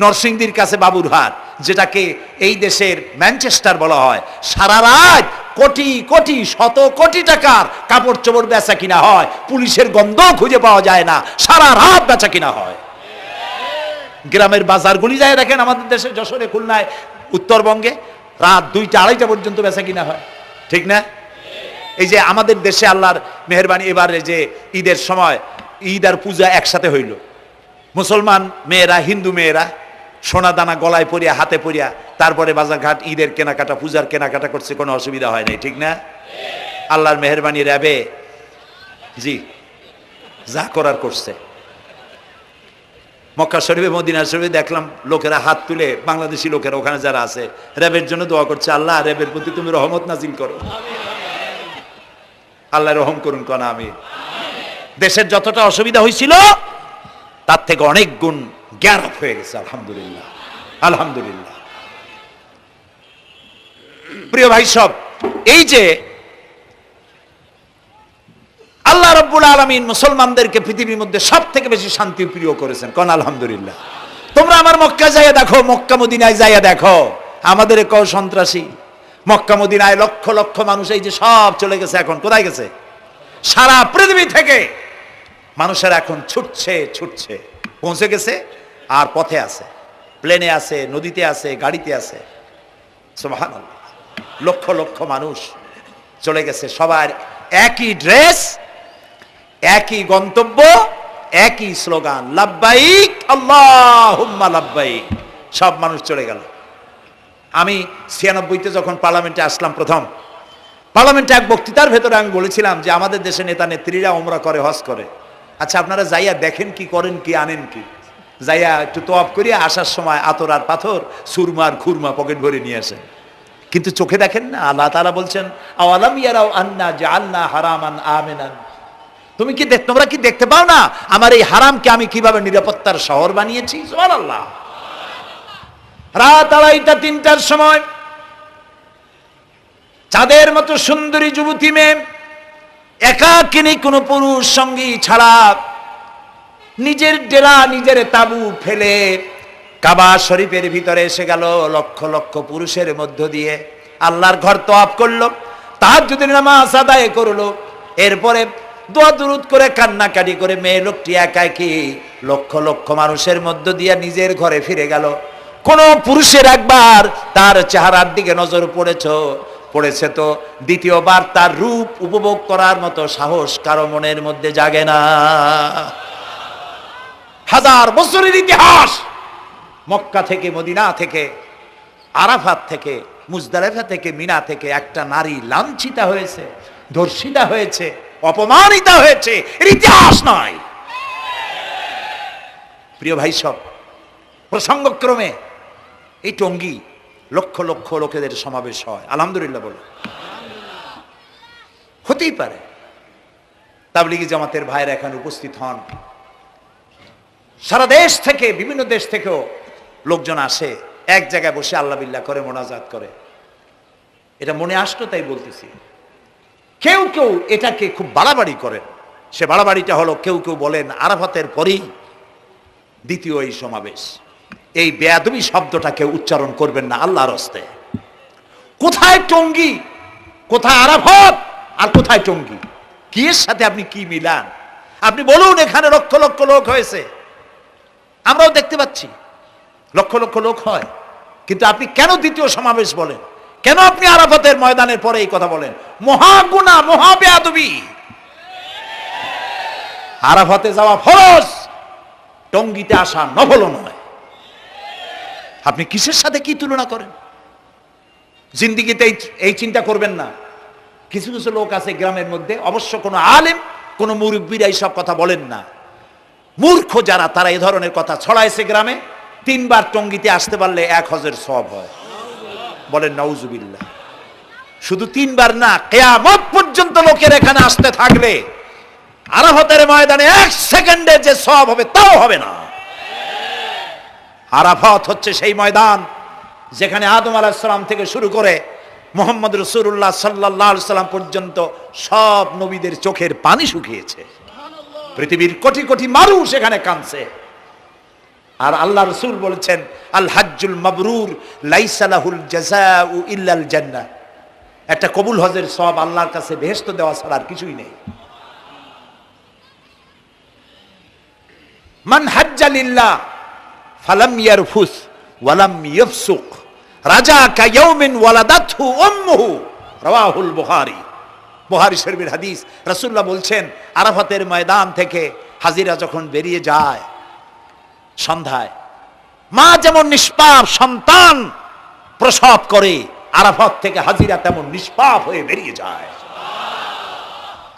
S1: নরসিংদীর কাছে বাবুরহাট, যেটাকে এই দেশের ম্যানচেস্টার বলা হয়, সারা রাত কোটি কোটি শত কোটি টাকার কাপড় চোপড় বেচা কিনা হয়, পুলিশের গন্ধ খুঁজে পাওয়া যায় না, সারা রাত বেচা কিনা হয়। গ্রামের বাজারগুলি যায় দেখেন, আমাদের দেশে যশোরে, খুলনায়, উত্তরবঙ্গে রাত 2টা 2:30 পর্যন্ত বেচা কিনা হয়, ঠিক না? এই যে আমাদের দেশে আল্লাহর মেহেরবানি, এবারে যে ঈদের সময় ঈদ আর পূজা একসাথে হইল, মুসলমান মেয়েরা, হিন্দু মেয়েরা সোনা দানা গলায় পরিয়া, হাতে পরিয়া, তারপরে বাজারঘাট ঈদের কেনাকাটা, পূজার কেনাকাটা করছে, কোনো অসুবিধা হয় নাই, ঠিক না? আল্লাহর মেহেরবানি, র্যাবে জি যা করার করছে। মক্কা শরীফে, মদিনা শরীফে দেখলাম লোকেরা হাত তুলে, বাংলাদেশি লোকেরা ওখানে যারা আছে, র্যাবের জন্য দোয়া করছে, আল্লাহ র্যাবের প্রতি তুমি রহমত নাজিল করো, আল্লাহ রহম করুন কোন। আমি দেশের যতটা অসুবিধা হয়েছিল তার থেকে অনেক গুণ গ্যারাপ হয়ে গেছে, আলহামদুলিল্লাহ, আলহামদুলিল্লাহ। প্রিয় ভাই সব, এই যে আল্লাহ রাব্বুল আলামিন মুসলমানদেরকে পৃথিবীর মধ্যে সব থেকে বেশি শান্তি প্রিয় করেছেন, কোন আলহামদুলিল্লাহ। তোমরা আমার মক্কা যাইয়া দেখো, মক্কা মদিনায় যাইয়া দেখো, আমাদের কেউ সন্ত্রাসী, মক্কা মদিনায় লক্ষ লক্ষ মানুষ এই যে সব চলে গেছে, এখন কোথায় গেছে? সারা পৃথিবী থেকে মানুষের এখন ছুটছে ছুটছে, পৌঁছে গেছে, আর পথে আছে, প্লেনে আছে, নদীতে আছে, গাড়িতে আছে, সুবহানাল্লাহ। লক্ষ লক্ষ মানুষ চলে গেছে, সবার একই ড্রেস, একই গন্তব্য, একই স্লোগান, লাব্বাইক আল্লাহুম্মা লাব্বাইক। সব মানুষ চলে গেল। আমি 96-তে যখন পার্লামেন্টে আসলাম, প্রথম পার্লামেন্টে এক বক্তৃতার ভেতরে আমি বলেছিলাম যে আমাদের দেশে নেতা নেত্রীরা ওমরা করে, হজ করে, আচ্ছা আপনারা যাইয়া দেখেন কি করেন, কি আনেন কি, যাইয়া একটু তোয়াব করিয়া আসার সময় আতর আর পাথর, সুরমার খুরমা পকেট ভরে নিয়ে আসেন, কিন্তু চোখে দেখেন না। আল্লাহ তাআলা বলছেন, আওয়ালাম ইয়ারাউ আন্না জাআলনা হারামান আমিনান, তুমি কি তোমরা কি দেখতে পাও না আমার এই হারামকে আমি কিভাবে নিরাপত্তার শহর বানিয়েছি? সুবহানাল্লাহ। রাত 2:30 3টার সময় চাঁদের মতো সুন্দরী যুবতী মেয়ে একাকিনী, কোনো পুরুষ সঙ্গী ছাড়া, নিজের ডেরা, নিজের তাবু ফেলে কাবা শরীফের ভিতরে এসে গেল, লক্ষ লক্ষ পুরুষের মধ্য দিয়ে আল্লাহর ঘর তওয়াফ করলো, তাহাজ্জুদের নামাজ আদায় করলো, এরপরে দোয়া দুরুদ করে কান্নাকাটি করে মেয়ে লোকটি একাকী লক্ষ লক্ষ মানুষের মধ্য দিয়ে নিজের ঘরে ফিরে গেল। কোন পুরুষের একবার তার চেহারার দিকে নজর পড়েছে তো দ্বিতীয়বার তার রূপ উপভোগ করার মতো সাহস কারো মনের মধ্যে জাগে না। 1000 বছরের ইতিহাস, মক্কা থেকে, মদিনা থেকে, আরাফাত থেকে, মুজদালিফা থেকে, মিনা থেকে একটা নারী লাঞ্ছিতা হয়েছে, ধর্ষিতা হয়েছে, অপমানিতা হয়েছে, এর ইতিহাস নয়। প্রিয় ভাই সব, প্রসঙ্গক্রমে এই টঙ্গী লক্ষ লক্ষ লোকেদের সমাবেশ হয়, আলহামদুলিল্লাহ বলে। হতেই পারে তাবলিগি জামাতের ভাইরা এখানে উপস্থিত হন, সারা দেশ থেকে, বিভিন্ন দেশ থেকেও লোকজন আসে, এক জায়গায় বসে আল্লাহ বিল্লাহ করে, মোনাজাত করে। এটা মনে আসলো তাই বলতেছি। কেউ কেউ এটাকে খুব বাড়াবাড়ি করেন, সে বাড়াবাড়িটা হলো, কেউ কেউ বলেন আরাফাতের পরেই দ্বিতীয় এই সমাবেশ। এই বেয়াদবি শব্দটাকে উচ্চারণ করবেন না আল্লাহর হস্তে। কোথায় টঙ্গী, কোথায় আরাফাত, আর কোথায় টঙ্গী? কি এর সাথে আপনি কি মিলান? আপনি বলুন এখানে লক্ষ লক্ষ লোক হয়েছে, আমরাও দেখতে পাচ্ছি লক্ষ লক্ষ লোক হয়, কিন্তু আপনি কেন দ্বিতীয় সমাবেশ বলেন? কেন আপনি আরাফাতের ময়দানের পরে এই কথা বলেন? মহা গুনাহ, মহা বেয়াদবি। আরাফাতে যাওয়া ফরজ, টঙ্গীতে আসা নফল নয়। আপনি কিসের সাথে কি তুলনা করেন? জিন্দিগিতে এই চিন্তা করবেন না। কিছু কিছু লোক আছে গ্রামের মধ্যে, অবশ্য কোনো আলেম, কোনো মুরব্বীরা এইসব কথা বলেন না, মূর্খ যারা, তারা এই ধরনের কথা ছড়াইছে গ্রামে। 3 বার টঙ্গীতে আসতে পারলে 1 হজের সওয়াব হয়, বলেন নাউজুবিল্লাহ। শুধু 3 বার না, কিয়ামত পর্যন্ত লোকের এখানে আসতে থাকলে আরাফাতের ময়দানে 1 সেকেন্ডে যে সওয়াব হবে তাও হবে না। আরাফাত হচ্ছে সেই ময়দান যেখানে আদম আলাইহিস সালাম থেকে শুরু করে মুহাম্মদ রাসূলুল্লাহ সাল্লাল্লাহু আলাইহি সাল্লাম পর্যন্ত সব নবীদের চোখের পানি শুকিয়েছে। পৃথিবীর কোটি কোটি মানুষ এখানে কাঁদছে। আর আল্লাহ রাসূল বলেছেন, আল হাজ্জুল মাবরুর লাইসা লাহুল জাযাউ ইল্লাল জান্নাহ। একটা কবুল হজের সওয়াব আল্লাহর কাছে বেহেশত দেওয়া ছাড়া আর কিছুই নেই। মান হাজ্জা লিল্লাহ ফালাম ইয়ারফুস ওয়ালাম ইয়াফসুক রাজা কায়াউমিন ওয়ালাদাতহু উম্মুহু, রাওয়াহুল বুখারী। বুখারী শরীফের হাদিস। রাসূলুল্লাহ বলছেন, আরাফাতের ময়দান থেকে হাজিরা যখন বেরিয়ে যায় সন্ধ্যায়, মা যেমন নিষ্পাপ সন্তান প্রসব করে, আরাফাত থেকে হাজিরা তেমন নিষ্পাপ হয়ে বেরিয়ে যায়।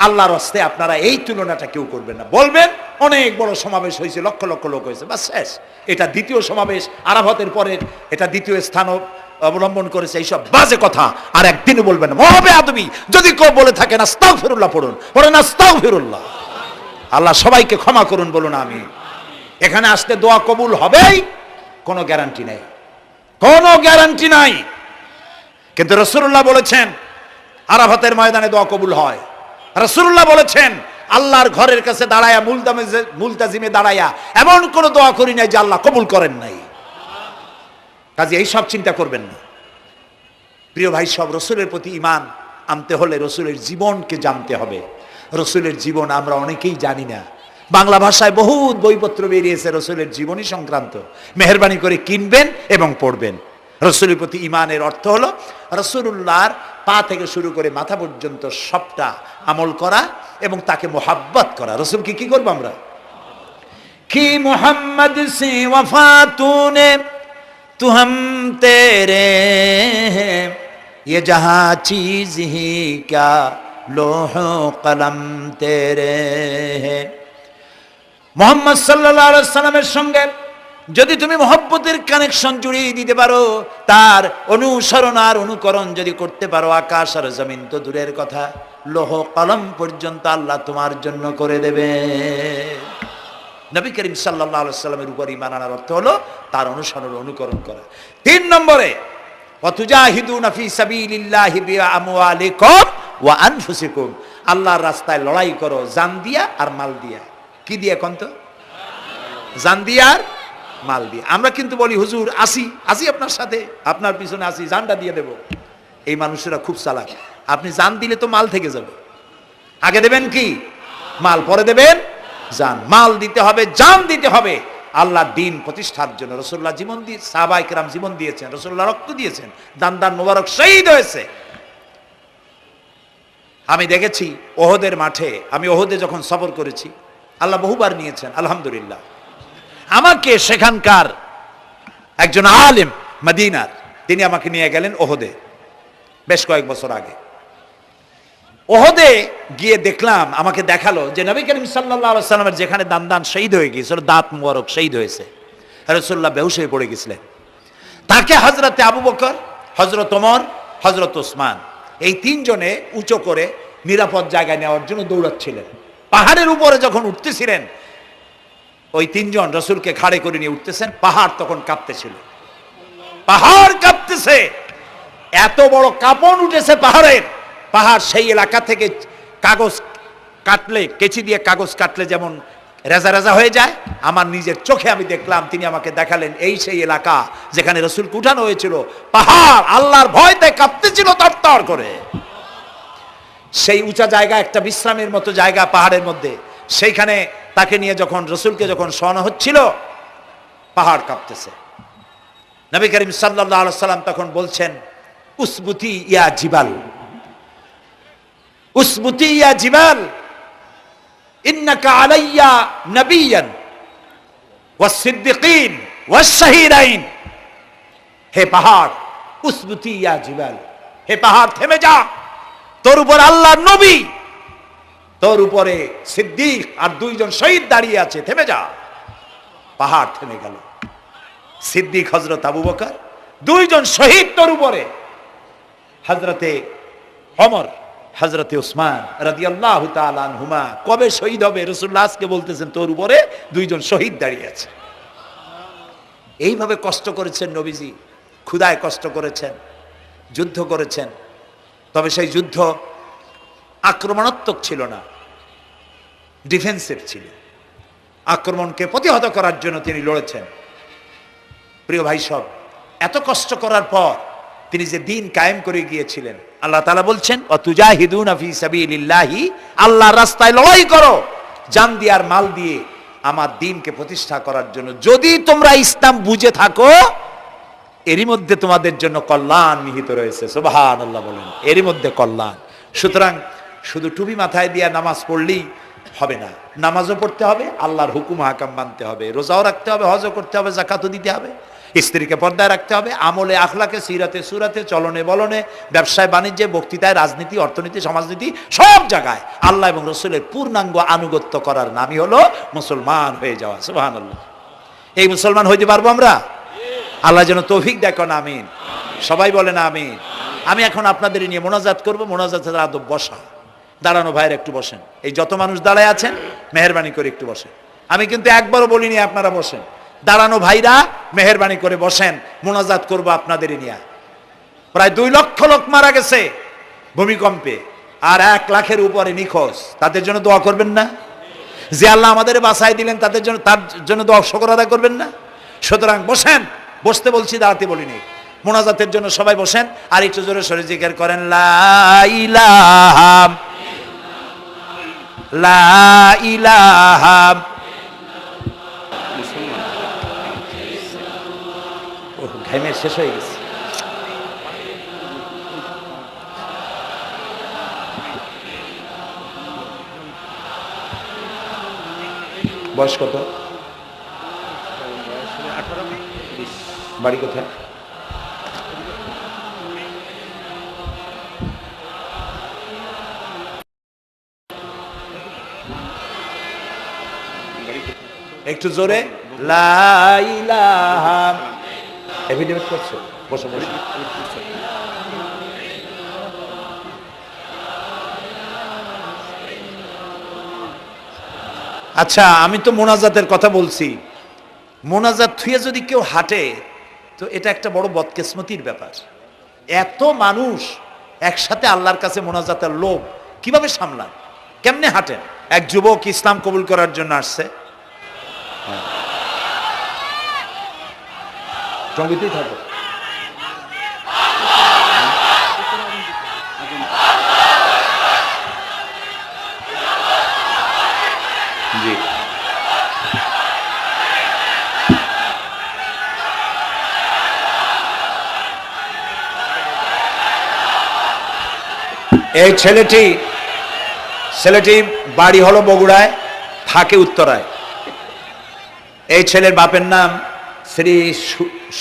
S1: আল্লাহর হস্তে আপনারা এই তুলনাটা কেউ করবেন না। বলবেন অনেক বড় সমাবেশ হয়েছে, লক্ষ লক্ষ লোক হয়েছে, বাস শেষ। এটা দ্বিতীয় সমাবেশ, আরাফাতের পরের এটা দ্বিতীয় স্থান অবলম্বন করেছে। এইসব বাজে কথা আর একদিনও বলবেন না। মহাবে আদবি যদি কেউ বলে থাকেন আস্তাগফিরুল্লাহ পড়ুন, পড়েন আস্তাগফিরুল্লাহ। আল্লাহ সবাইকে ক্ষমা করুন, বলুন আমিন। এখানে আসতে দোয়া কবুল হবেই, কোনো গ্যারান্টি নেই, কোনো গ্যারান্টি নাই। কিন্তু রাসূলুল্লাহ বলেছেন আরাফাতের ময়দানে দোয়া কবুল হয়। রাসূলুল্লাহ বলেছেন আল্লাহর ঘরের কাছে দাঁড়ায়া মুলতাজিমে দাঁড়ায়া এমন কোন দোয়া করি নাই যে আল্লাহ কবুল করেন নাই। কাজে এই সব চিন্তা করবেন না প্রিয় ভাই। সব রসুলের প্রতি ঈমান আনতে হলে রসুলের জীবনকে জানতে হবে। রসুলের জীবন আমরা অনেকেই জানি না। বাংলা ভাষায় বহুত বইপত্র বেরিয়েছে রসুলের জীবনী সংক্রান্ত। মেহেরবানি করে কিনবেন এবং পড়বেন। রসুলের প্রতি ঈমানের অর্থ হলো রসুলুল্লাহর পা থেকে শুরু করে মাথা পর্যন্ত সবটা আমল করা এবং তাকে মোহাব্বত করা। রসুলকে কি করবো আমরা? কি মোহাম্মদ সে ওয়াফা তূনে তু হাম তেরে হ্যাঁ, ये जहां चीज ही क्या लोह कलम तेरे हैं। মুহাম্মদ সাল্লাল্লাহু আলাইহি ওয়াসাল্লামের সঙ্গে যদি তুমি মহব্বতের কানেকশন জুড়িয়ে দিতে পারো, তার অনুসরণ আর অনুকরণ যদি করতে পারো, আকাশ আর জমিন তো দূরের কথা, লোহ কলম পর্যন্ত আল্লাহ তোমার জন্য করে দেবে। নবী করিম সাল্লাল্লাহু আলাইহি ওয়াসাল্লামের উপর ঈমান আনার অর্থ হলো তার অনুসরণ অনুকরণ করা। 3 নম্বরে ওয়াতুজাহিদুনা ফি সাবিলিল্লাহি বিআমওয়ালিকুম ওয়া আনফুসিকুম, আল্লাহর রাস্তায় লড়াই করো জান দিয়া আর মাল দিয়া। কি দিয়ে কোন তো? জান দিয়া আর মাল দিয়ে। আমরা কিন্তু বলি হুজুর আসি আসি আপনার সাথে, আপনার পিছনে আসি, জানটা দিয়ে দেব। এই মানুষেরা খুব চালাক। আপনি জান দিলে তো মাল থেকে যাবে। আগে দেবেন কি? মাল, পরে দেবেন জান। মাল দিতে হবে, জান দিতে হবে আল্লাহর দ্বীন প্রতিষ্ঠার জন্য। রাসূলুল্লাহ জীবন দিয়ে, সাহাবায়ে কেরাম জীবন দিয়েছেন, রাসূলুল্লাহ রক্ত দিয়েছেন, দান দান মোবারক শহীদ হয়েছে। আমি দেখেছি ওহদের মাঠে, আমি ওহদে যখন সফর করেছি, আল্লাহ বহুবার নিয়েছেন আলহামদুলিল্লাহ। আমাকে সেখানকার একজন আলেম মদিনার, তিনি আমাকে নিয়ে গেলেন ওহদে বেশ কয়েক বছর আগে। ওহদে গিয়ে দেখলাম, আমাকে দেখালো যে নবী করিম সাল্লাল্লাহু আলাইহি ওয়াসাল্লামের যেখানে দান দান শহীদ হয়ে গিয়েছিল, দাঁত মুবারক শহীদ হয়েছে, রাসূলুল্লাহ বেহুশ হয়ে পড়ে গেছিলেন। তাকে হযরতে আবু বকর, হযরত ওমর, হযরত ওসমান এই 3 জনে উঁচু করে নিরাপদ জায়গায় নেওয়ার জন্য দৌড়াচ্ছিলেন। পাহাড়ের উপরে যখন উঠতেছিলেন, ওই 3 জন রাসূলকে ঘাড়ে করে নিয়ে উঠতেছেন। পাহাড় তখন কাঁপতেছিল, পাহাড় কাঁপতেছে, এত বড় কাঁপন উঠেছে পাহাড়ের। পাহাড় সেই এলাকা থেকে কাগজ কাটলে, কেচি দিয়ে কাগজ কাটলে যেমন রেজা রেজা হয়ে যায়, আমার নিজের চোখে আমি দেখলাম। তিনি আমাকে দেখালেন এই সেই এলাকা যেখানে রাসূলকে উঠানো হয়েছিল। পাহাড় আল্লাহর ভয়তে কাঁপতেছিল তরতর করে। সেই উঁচা জায়গা, একটা বিশ্রামের মতো জায়গা পাহাড়ের মধ্যে, সেইখানে তাকে নিয়ে যখন রাসূলকে যখন শোয়ানো হচ্ছিল, পাহাড় কাঁপতেছে। নবী করিম সাল্লাল্লাহু আলাইহি ওয়াসাল্লাম তখন বলছেন, উসবুতি ইয়া জিবাল, উসবুতি ইয়া জিবাল, ইন্নাকা আলাইয়া নবিয়ান ওয়াস সিদ্দিকিন ওয়াস শাহীদাইন। হে পাহাড়, উসবুতি ইয়া জিবাল, হে পাহাড় থেমে যা, তোর উপর আল্লাহর নবী, তোর উপরে সিদ্দিক আর 2 জন শহীদ দাঁড়িয়ে আছে, থেমে যা। পাহাড় থেমে গেল। সিদ্দিক হযরত আবু বকর, 2 জন শহীদ তোর উপরে, হযরতে ওমর, হযরতে ওসমান রাদিয়াল্লাহু তাআলা আনহুমা। কবে শহীদ হবে রাসূলুল্লাহ আজকে বলতেছেন, তোর উপরে 2 জন শহীদ দাঁড়িয়ে আছে। এইভাবে কষ্ট করেছেন নবীজি, ক্ষুধায় কষ্ট করেছেন, যুদ্ধ করেছেন। তবে সেই যুদ্ধ আক্রমণাত্মক ছিল না, ডিফেন্সিভ ছিল। আক্রমণকে প্রতিহত করার জন্য তিনি লড়েছেন। প্রিয় ভাই সব, এত কষ্ট করার পর তিনি যে দিন কায়েম করে গিয়েছিলেন, আল্লাহ তাআলা বলছেন ওয়াতুজাহিদুনা ফি সাবিলিল্লাহি, আল্লাহর রাস্তায় লড়াই করো জান দিয়ে আর মাল দিয়ে আমার দ্বীনকে প্রতিষ্ঠা করার জন্য। যদি তোমরা ইসলাম বুঝে থাকো এরই মধ্যে তোমাদের জন্য কল্যাণ নিহিত রয়েছে। সুবহানাল্লাহ বলেন, এরই মধ্যে কল্যাণ। সুতরাং শুধু টুপি মাথায় দিয়ে নামাজ পড়লেই হবে না, নামাজও পড়তে হবে, আল্লাহর হুকুম হাকাম মানতে হবে, রোজাও রাখতে হবে, হজও করতে হবে, যাকাতও দিতে হবে, স্ত্রীকে পর্দায় রাখতে হবে, আমলে আখলাকে, সিরাতে সুরাতে, চলনে বলনে, ব্যবসায় বাণিজ্যে, বক্তৃতায়, রাজনীতি, অর্থনীতি, সমাজনীতি, সব জায়গায় আল্লাহ এবং রসুলের পূর্ণাঙ্গ আনুগত্য করার নামই হলো মুসলমান হয়ে যাওয়া। সুবহানাল্লাহ। এই মুসলমান হইতে পারবো আমরা? আল্লাহ যেন তৌফিক দেখুন, আমিন। সবাই বলেন আমিন। আমি এখন আপনাদের নিয়ে মোনাজাত করবো। মোনাজাতের আদব বসা, দাঁড়ানো ভাইয়ের একটু বসেন। এই যত মানুষ দাঁড়ায় আছেন মেহেরবানি করে একটু বসেন। আমি কিন্তু একবারও বলিনি আপনারা বসেন। দাঁড়ানো ভাইরা মেহেরবানি করে বসেন, মোনাজাত করবো আপনাদের নিয়ে। প্রায় 2 লক্ষ লোক মারা গেছে ভূমিকম্পে, আর 1 লাখের উপরে নিখোঁজ। তাদের জন্য দোয়া করবেন না? যে আল্লাহ আমাদের বাঁচাই দিলেন তাদের জন্য, তার জন্য দোয়া শুকর আদায় করবেন না? সুতরাং বসেন, বসতে বলছি, দাঁড়াতে বলিনি। মোনাজাতের জন্য সবাই বসেন, আর একটু জোরে সরে জিকির করেন লা ইলাহা লা ইলাহা। ঘামে শেষ হয়ে গেছে। বয়স কত? বাড়ি কোথায়? একটু জোরে লা ইলাহা। এফিডেভিট করছো? বসো বসো। আচ্ছা, আমি তো মোনাজাতের কথা বলছি। মোনাজাত থুয়ে যদি কেউ হাঁটে তো এটা একটা বড় বদকিসমতির ব্যাপার। এত মানুষ একসাথে আল্লাহর কাছে মোনাজাতের লোভ কিভাবে সামলান? কেমনে হাঁটেন? এক যুবক ইসলাম কবুল করার জন্য আসছে। সঙ্গীতেই থাকো। জি, এই ছেলেটি বাড়ি হলো বগুড়ায়, থাকে উত্তরায়। এই ছেলের বাপের নাম শ্রী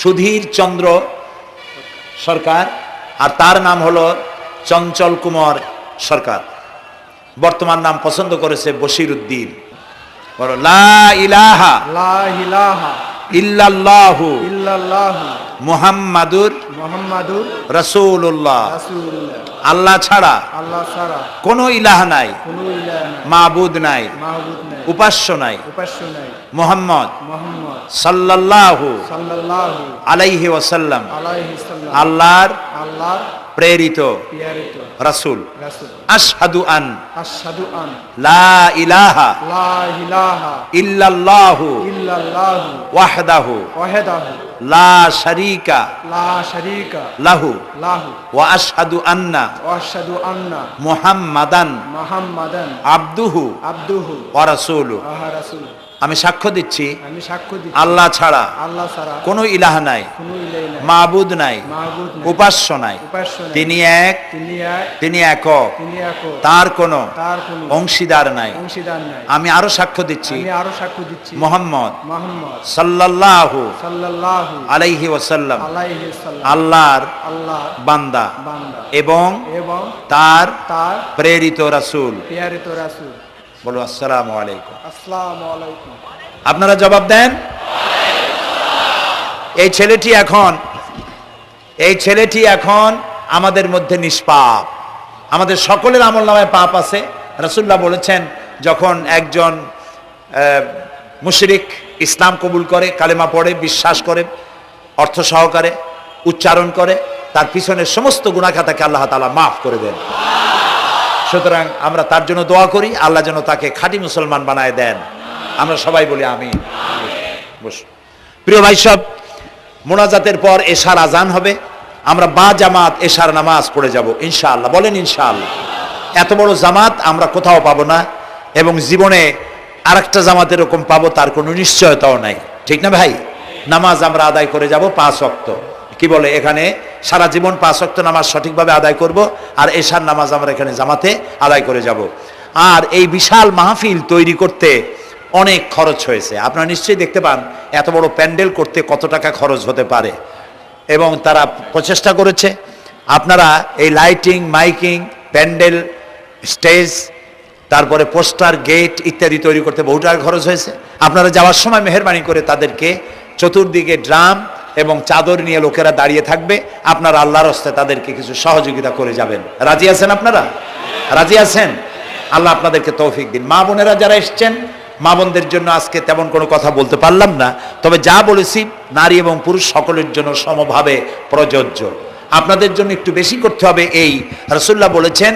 S1: সুধীর চন্দ্র সরকার, আর তার নাম হলো চঞ্চল কুমার সরকার। বর্তমান নাম পছন্দ করেছে বশির উদ্দিন। বলো লা ইলাহা
S2: লা ইলাহা
S1: ইল্লাল্লাহু
S2: ইল্লাল্লাহু
S1: মুহাম্মাদুর
S2: মুহাম্মাদুর
S1: রাসূলুল্লাহ।
S2: রাসূলুল্লাহ।
S1: আল্লাহ ছাড়া
S2: আল্লাহ ছাড়া
S1: কোনো ইলাহ নাই,
S2: কোনো ইলাহ নাই,
S1: মাবুদ নাই,
S2: মাহবুব নাই,
S1: উপাস্য নাই,
S2: উপাস্য নাই,
S1: মুহাম্মদ
S2: মুহাম্মদ
S1: সাল্লাল্লাহু
S2: সাল্লাল্লাহু
S1: আলাইহি ওয়াসাল্লাম
S2: আলাইহি সাল্লাম
S1: আল্লাহর
S2: আল্লাহর
S1: প্রেরিত
S2: প্রেরিত
S1: রাসূল।
S2: রাসূল।
S1: আশহাদু আন
S2: আশহাদু আন
S1: লা ইলাহা
S2: লা ইলাহা
S1: ইল্লাল্লাহু
S2: ইল্লাল্লাহু
S1: ওয়াহদাহু
S2: ওয়াহদাহু
S1: লা শারীকা
S2: লা শারীকা
S1: লাহু
S2: লাহু
S1: ওয়া আশহাদু আন্না
S2: ওয়া আশহাদু আন্না
S1: মুহাম্মাদান
S2: মুহাম্মাদান
S1: আবদুহু
S2: আবদুহু
S1: ওয়া রাসূলুহু।
S2: ওয়া রাসূলুহু।
S1: আমি সাক্ষ্য দিচ্ছি
S2: আমি সাক্ষ্য দিচ্ছি
S1: আল্লাহ ছাড়া
S2: আল্লাহ ছাড়া
S1: কোনো ইলাহ নাই,
S2: কোনো ইলাহ নাই,
S1: মাবুদ নাই,
S2: মাহবুব নাই,
S1: উপাস্য নাই।
S2: উপাস্য নাই।
S1: তিনি এক,
S2: তিনি এক,
S1: তিনি একক,
S2: তিনি একক,
S1: তার কোনো
S2: তার কোনো
S1: অংশীদার নাই।
S2: অংশীদার নাই।
S1: আমি আরো সাক্ষ্য দিচ্ছি
S2: আমি আরো সাক্ষ্য দিচ্ছি
S1: মুহাম্মদ
S2: মুহাম্মদ
S1: সাল্লাল্লাহু
S2: সাল্লাল্লাহু
S1: আলাইহি ওয়াসাল্লাম
S2: আলাইহি সাল্লাম
S1: আল্লাহর
S2: আল্লাহ
S1: বান্দা
S2: বান্দা
S1: এবং
S2: এবং
S1: তার
S2: তার
S1: প্রেরিত রাসূল।
S2: প্রেরিত রাসূল।
S1: বলো আসসালামু আলাইকুম।
S2: আসসালামু আলাইকুম।
S1: আপনারা জবাব দেন। এই ছেলেটি এখন আমাদের মধ্যে নিষ্পাপ। আমাদের সকলের আমলনামায় পাপ আছে। রাসূলুল্লাহ বলেছেন, যখন একজন মুশরিক ইসলাম কবুল করে, কালেমা পড়ে, বিশ্বাস করে, অর্থ সহকারে উচ্চারণ করে, তার পিছনের সমস্ত গুনাহ খাতাকে আল্লাহ তাআলা মাফ করে দেন। সুতরাং আমরা তার জন্য দোয়া করি, আল্লাহ যেন তাকে খাঁটি মুসলমান বানায় দেন। আমরা সবাই বলি আমিন। বসুন। প্রিয় ভাই সব, মোনাজাতের পর এশার আজান হবে, আমরা বা জামাত এশার নামাজ পড়ে যাব ইনশাআল্লাহ। বলেন ইনশাআল্লাহ। এত বড় জামাত আমরা কোথাও পাবো না, এবং জীবনে আরেকটা জামাত এরকম পাবো তার কোনো নিশ্চয়তাও নাই, ঠিক না ভাই? নামাজ আমরা আদায় করে যাব 5 ওয়াক্ত। কি বলে এখানে সারা জীবন 5 ওয়াক্ত নামাজ সঠিকভাবে আদায় করব, আর এশার নামাজ আমরা এখানে জামাতে আদায় করে যাব। আর এই বিশাল মাহফিল তৈরি করতে অনেক খরচ হয়েছে। আপনারা নিশ্চয়ই দেখতে পান এত বড় প্যান্ডেল করতে কত টাকা খরচ হতে পারে, এবং তারা প্রচেষ্টা করেছে। আপনারা এই লাইটিং, মাইকিং, প্যান্ডেল, স্টেজ, তারপরে পোস্টার, গেট ইত্যাদি তৈরি করতে বহু টাকা খরচ হয়েছে। আপনারা যাওয়ার সময় মেহেরবানি করে তাদেরকে চতুর্দিকে ড্রাম এবং চাদর নিয়ে লোকেরা দাঁড়িয়ে থাকবে, আপনারা আল্লাহর হস্তে তাদেরকে কিছু সহযোগিতা করে যাবেন। রাজি আছেন আপনারা? রাজি আছেন? আল্লাহ আপনাদেরকে তৌফিক দিন। মা বোনেরা যারা এসছেন, মা বোনদের জন্য আজকে তেমন কোনো কথা বলতে পারলাম না, তবে যা বলেছি নারী এবং পুরুষ সকলের জন্য সমভাবে প্রযোজ্য। আপনাদের জন্য একটু বেশি করতে হবে। এই রাসূলুল্লাহ বলেছেন,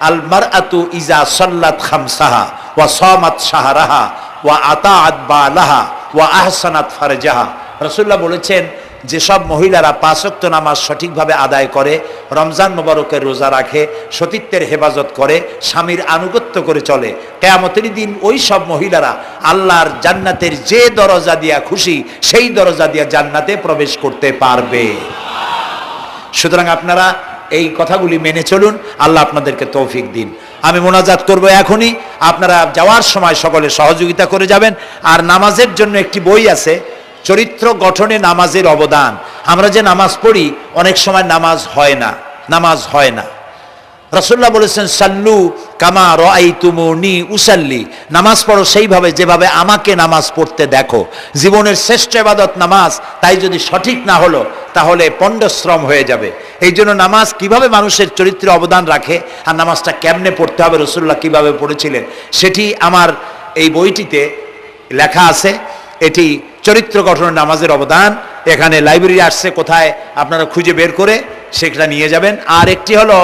S1: আল মারআতু ইজা সাল্লাত খামসাহা ওয়া সামাত শাহরাহা ওয়া আতাআত বালাহা ওয়া আহসানাত ফারজাহা। রাসূলুল্লাহ বলেছেন, যেসব মহিলারা 5 ওয়াক্ত নামাজ সঠিকভাবে আদায় করে, রমজান মোবারকের রোজা রাখে, সতীত্বের হেফাজত করে, স্বামীর আনুগত্য করে চলে, কিয়ামতের দিন ওই সব মহিলারা আল্লাহর জান্নাতের যে দরজা দিয়া খুশি সেই দরজা দিয়া জান্নাতে প্রবেশ করতে পারবে। সুতরাং আপনারা এই কথাগুলি মেনে চলুন, আল্লাহ আপনাদেরকে তৌফিক দিন। আমি মোনাজাত করব এখনই, আপনারা যাওয়ার সময় সকলে সহযোগিতা করে যাবেন। আর নামাজের জন্য একটি বই আছে, চরিত্র গঠনে নামাজের অবদান। আমরা যে নামাজ পড়ি অনেক সময় নামাজ হয় না। রাসূলুল্লাহ বলেছেন, সাল্লু কামা রাআইতুমুনি উসাল্লি, নামাজ পড়ো সেইভাবে যেভাবে আমাকে নামাজ পড়তে দেখো। জীবনের শ্রেষ্ঠ ইবাদত নামাজ, তাই যদি সঠিক না হলো তাহলে পণ্ডশ্রম হয়ে যাবে। এই জন্য নামাজ কিভাবে মানুষের চরিত্রে অবদান রাখে, আর নামাজটা কেমনে পড়তে হবে, রাসূলুল্লাহ কিভাবে পড়েছিলেন, সেটি আমার এই বইটিতে লেখা আছে। এটি চরিত্র গঠনের নামাজের অবদান। এখানে লাইব্রেরি আসছে, কোথায় আপনারা খুঁজে বের করে সেটা নিয়ে যাবেন। আর একটি হলো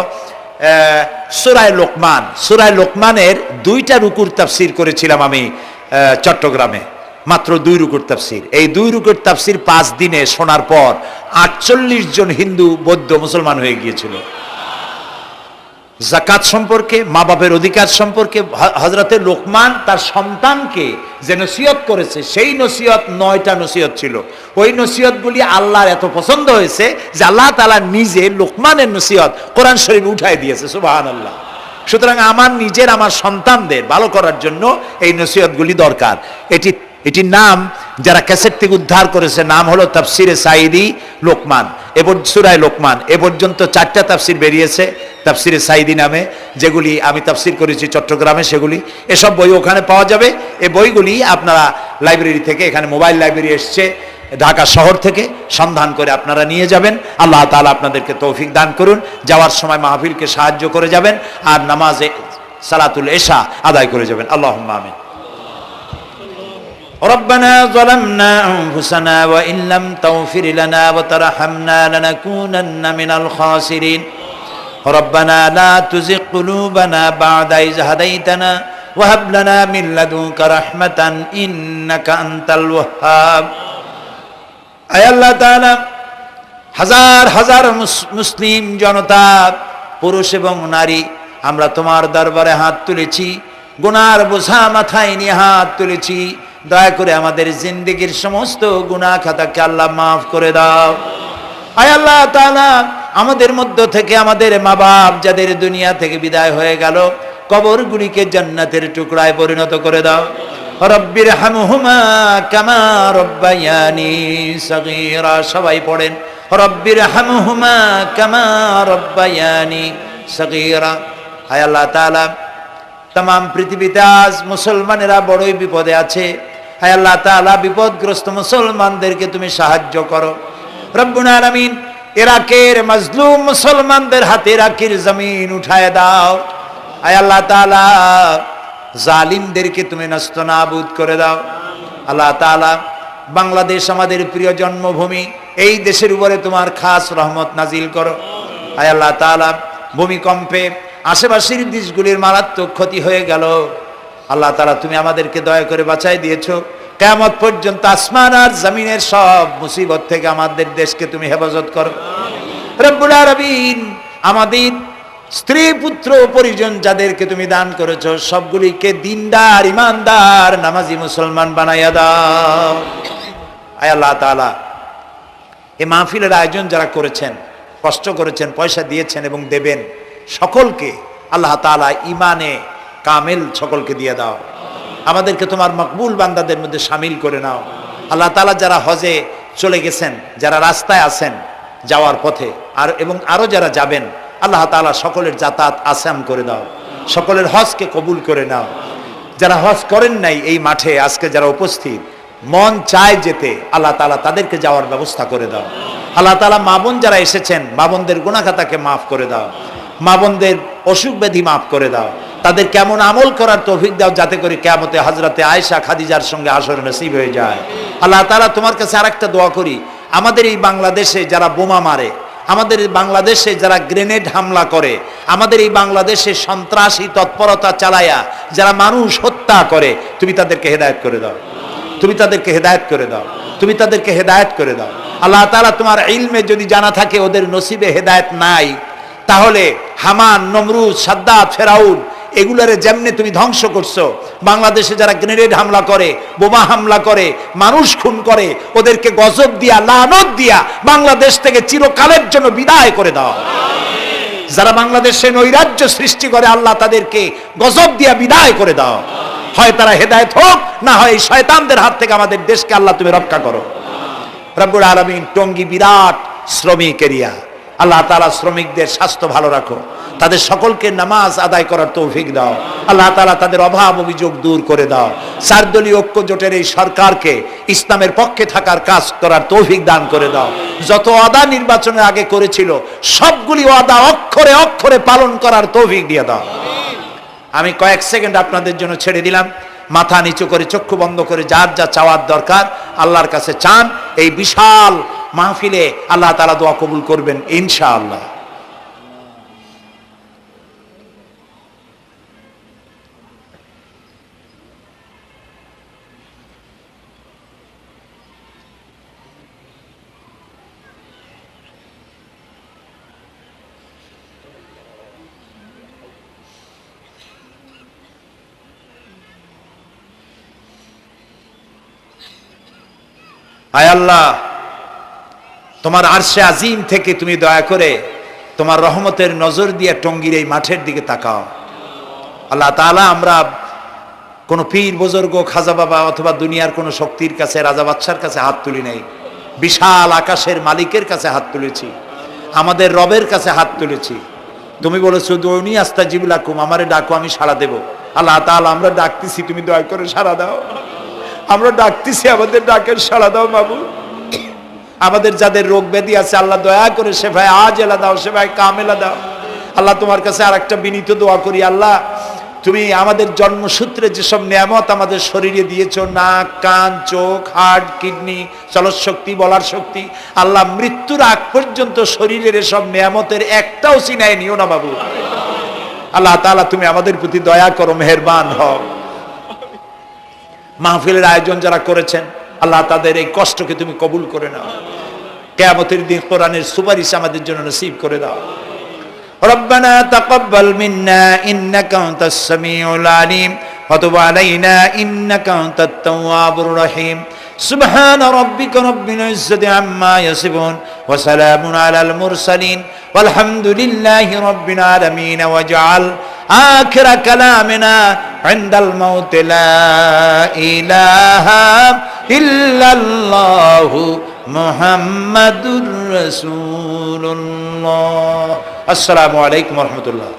S1: সূরায়ে লোকমান। সূরায়ে লোকমানের 2টা রুকুর তাফসীর করেছিলাম আমি চট্টগ্রামে, মাত্র 2 রুকুর তাফসীর। এই 2 রুকুর তাফসীর 5 দিনে শোনার পর 48 জন হিন্দু, বৌদ্ধ, মুসলমান হয়ে গিয়েছিল। যাকাত সম্পর্কে, মা বাপের অধিকার সম্পর্কে হযরতে লোকমান তার সন্তানকে যে নসিহত করেছে, সেই নসিহত 9টা নসিহত ছিল। ওই নসিহতগুলি আল্লাহর এত পছন্দ হয়েছে যে আল্লাহ তাআলা নিজে লোকমানের নসিহত কোরআন শরীফে উঠায় দিয়েছে। সুবহানাল্লাহ। সুতরাং আমার সন্তানদের ভালো করার জন্য এই নসিহতগুলি দরকার। এটির নাম যারা ক্যাসেট থেকে উদ্ধার করেছে, নাম হলো তাফসিরে সাঈদী লোকমান। সূরা লোকমান এ পর্যন্ত 4টা তাফসির বেরিয়েছে তাফসিরে সাঈদী নামে, যেগুলি আমি তাফসির করেছি চট্টগ্রামে। সেগুলি, এসব বই ওখানে পাওয়া যাবে। এই বইগুলি আপনারা লাইব্রেরি থেকে, এখানে মোবাইল লাইব্রেরি এসছে ঢাকা শহর থেকে, সন্ধান করে আপনারা নিয়ে যাবেন। আল্লাহ তাআলা আপনাদেরকে তৌফিক দান করুন। যাওয়ার সময় মাহফিলকে সাহায্য করে যাবেন, আর নামাজে সালাতুল এশা আদায় করে যাবেন। আল্লাহুম্মা আমিন। ربنا ظلمنا أنفسنا وإن لم تغفر لنا وترحمنا لنكونن من الخاسرين ربنا لا تزغ قلوبنا بعد إذ هديتنا وهب لنا من لدنك رحمة إنك أنت الوهاب। আয় আল্লাহ তাআলা, হাজার হাজার মুসলিম জনতা, পুরুষ এবং নারী, আমরা তোমার দরবারে হাত তুলেছি, গুনার বোঝা মাথায় নিয়ে হাত তুলেছি। দয়া করে আমাদের জিন্দেগীর সমস্ত গুনাহ খাতাকে আল্লাহ মাফ করে দাও। আয় আল্লাহ তাআলা, আমাদের মধ্য থেকে আমাদের মা বাপ যাদের দুনিয়া থেকে বিদায় হয়ে গেল, কবরগুলিকে জান্নাতের টুকরায় পরিণত করে দাও। রব্বির হামহুমা কামা রব্বায়ানি সগীরা। সবাই পড়েন, রব্বির হামহুমা কামা রব্বায়ানি সগীরা। আয় আল্লাহ তাআলা, তাম পৃথিবীতে আজ মুসলমানেরা বড়ই বিপদে আছে। হায় আল্লাহ তাআলা, বিপদগ্রস্ত মুসলমানদেরকে তুমি সাহায্য করো। রব্বুল আলামিন, ইরাকের মাজলুম মুসলমানদের হাতে ইরাকের জমিন উঠায় দাও। হায় আল্লাহ তাআলা, জালিমদেরকে তুমি নস্তনাবুদ করে দাও। আল্লাহ তাআলা, বাংলাদেশ আমাদের প্রিয় জন্মভূমি, এই দেশের উপরে তোমার খাস রহমত নাজিল করো। হায় আল্লাহ তাআলা, ভূমিকম্পে আশেপাশের দেশগুলির মারাত্মক ক্ষতি হয়ে গেল। আল্লাহ তাআলা, তুমি আমাদেরকে দয়া করে বাঁচাই দিয়েছো। কিয়ামত পর্যন্ত আসমান আর জমিনের সব মুসিবত থেকে আমাদের দেশকে তুমি হেফাজত করো রব্বুল আলামিন। আমাদের স্ত্রী পুত্র পরিজন যাদেরকে তুমি দান করেছো সবগুলিকে দিনদার ইমানদার নামাজি মুসলমান বানাইয়া দাও। আয় আল্লাহ তাআলা, এই মাহফিলের আয়োজন যারা করেছেন, কষ্ট করেছেন, পয়সা দিয়েছেন এবং দেবেন, সকলকে আল্লাহ তাআলা ইমানে কামেল সকলকে দিয়ে দাও। আমাদেরকে তোমার মকবুল বান্দাদের মধ্যে শামিল করে নাও। আল্লাহ তাআলা যারা হজে চলে গেছেন, যারা রাস্তায় আছেন যাওয়ার পথে, আর এবং আরো যারা যাবেন, আল্লাহ তাআলা সকলের যাতায়াত আসান করে দাও, সকলের হজকে কবুল করে নাও। যারা হজ করেন নাই এই মাঠে আজকে যারা উপস্থিত, মন চায় যেতে, আল্লাহ তাআলা তাদেরকে যাওয়ার ব্যবস্থা করে দাও। আল্লাহ তাআলা মা বোন যারা এসেছেন, মা বোনদের গুনাহ খাতাকে মাফ করে দাও, মা বোনদের অসুখ ব্যাধি মাফ করে দাও, তাদের কেমন আমল করার তৌফিক দাও যাতে করে কিয়ামতে হযরতে আয়েশা খাদিজার সঙ্গে আসর নসিব হয়ে যায়। আল্লাহ তাআলা তোমার কাছে আরেকটা দোয়া করি, আমাদের এই বাংলাদেশে যারা বোমা মারে, আমাদের এই বাংলাদেশে যারা গ্রেনেড হামলা করে, আমাদের এই বাংলাদেশে সন্ত্রাসী তৎপরতা চালায়া যারা মানুষ হত্যা করে, তুমি তাদেরকে হেদায়েত করে দাও, তুমি তাদেরকে হেদায়েত করে দাও, তুমি তাদেরকে হেদায়েত করে দাও। আল্লাহ তাআলা তোমার ইলমে যদি জানা থাকে ওদের নসিবে হেদায়েত নাই, তাহলে হামান, নমরুদ, সাদ্দাত, ফেরাউন এগুলারে যেমনে তুমি ধ্বংস করছো, বাংলাদেশে যারা গ্রেনেড হামলা করে, বোমা হামলা করে, মানুষ খুন করে, ওদেরকে গজব দিয়া, লানত দিয়া বাংলাদেশ থেকে চিরকালের জন্য বিদায় করে দাও। যারা বাংলাদেশে নৈরাজ্য সৃষ্টি করে, আল্লাহ তাদেরকে গজব দিয়া বিদায় করে দাও। হয় তারা হেদায়েত হোক, না হয় এই শয়তানদের হাত থেকে আমাদের দেশকে আল্লাহ তুমি রক্ষা করো। রব্বুল আলামিন, টঙ্গী বিরাট শ্রমিক এরিয়া, আল্লাহ তাআলা শ্রমিকদের স্বাস্থ্য ভালো রাখো, তাদের সকলকে নামাজ আদায় করার তৌফিক দাও। আল্লাহ তাআলা তাদের অভাব অভিযোগ দূর করে দাও। চারদলীয় ঐক্য জোটের এই সরকারকে ইসলামের পক্ষে থাকার কাজ করার তৌফিক দান করে দাও। যত ওয়াদা নির্বাচনের আগে করেছিল সবগুলি ওয়াদা অক্ষরে অক্ষরে পালন করার তৌফিক দিয়ে দাও। আমি কয়েক সেকেন্ড আপনাদের জন্য ছেড়ে দিলাম, মাথা নিচু করে চক্ষু বন্ধ করে যার যা চাওয়ার দরকার আল্লাহর কাছে চান। এই বিশাল মাহফিলে আল্লাহ তাআলা দোয়া কবুল করবেন ইনশাআল্লাহ। আয় আল্লাহ, তোমার আরশে আজিম থেকে তুমি দয়া করে তোমার রহমতের নজর দিয়ে টঙ্গীর এই মাঠের দিকে তাকাও। আল্লাহ তাআলা, আমরা কোনো পীর বুজুর্গ, খাজা বাবা অথবা দুনিয়ার কোনো শক্তির কাছে, রাজা বাদশার কাছে হাত তুলি নাই, বিশাল আকাশের মালিকের কাছে হাত তুলেছি, আমাদের রবের কাছে হাত তুলেছি। তুমি বলেছো দুনি আস্তাজিবু লাকুম, আমারে ডাকো আমি সাড়া দেব। আল্লাহ তাআলা, আমরা ডাকতেছি, তুমি দয়া করে সাড়া দাও। আমরা ডাকতেছি, আমাদের ডাকের সাড়া দাও মাবুদ। আমাদের যাদের রোগ ব্যাধি আছে আল্লাহ দয়া করে শেফায়ে আজেলা দাও, শেফায়ে কামেলা দাও। আল্লাহ তোমার কাছে আর একটা বিনীত দোয়া করি, আল্লাহ তুমি আমাদের জন্মসূত্রে যেসব নিয়ামত আমাদের শরীরে দিয়েছো, নাক, কান, চোখ, হার্ট, কিডনি, চলৎ শক্তি, বলার শক্তি, আল্লাহ মৃত্যুর আগ পর্যন্ত শরীরের এসব নিয়ামতের একটাও চিনায় নিও না বাবু। আল্লাহ তাআলা তুমি আমাদের প্রতি দয়া করো, মেহেরবান হও। মাহফিলের আয়োজন যারা করেছেন আল্লাহ তাদের এই কষ্টকে তুমি কবুল করে নাও। কিয়ামতের দিন কোরআনের সুপারিশ আমাদের জন্য নসিব করে দাও। রব্বানা তাকাব্বাল মিন্না ইন্নাকা আনতাস সামিউল আলিম ওয়া তুব আলাইনা ইন্নাকা আনতাত তাওয়াবুর রহিম। সুবহান রাব্বিকা রাব্বিল ইজ্জাতি আম্মা ইয়াসিফুন ওয়া সালামুন আলাল মুরসালিন ওয়ালহামদুলিল্লাহি রাব্বিল আলামিন। ওয়াজআল آخر كلامنا عند الموت لا إله إلا الله محمد رسول الله. السلام عليكم ورحمة الله.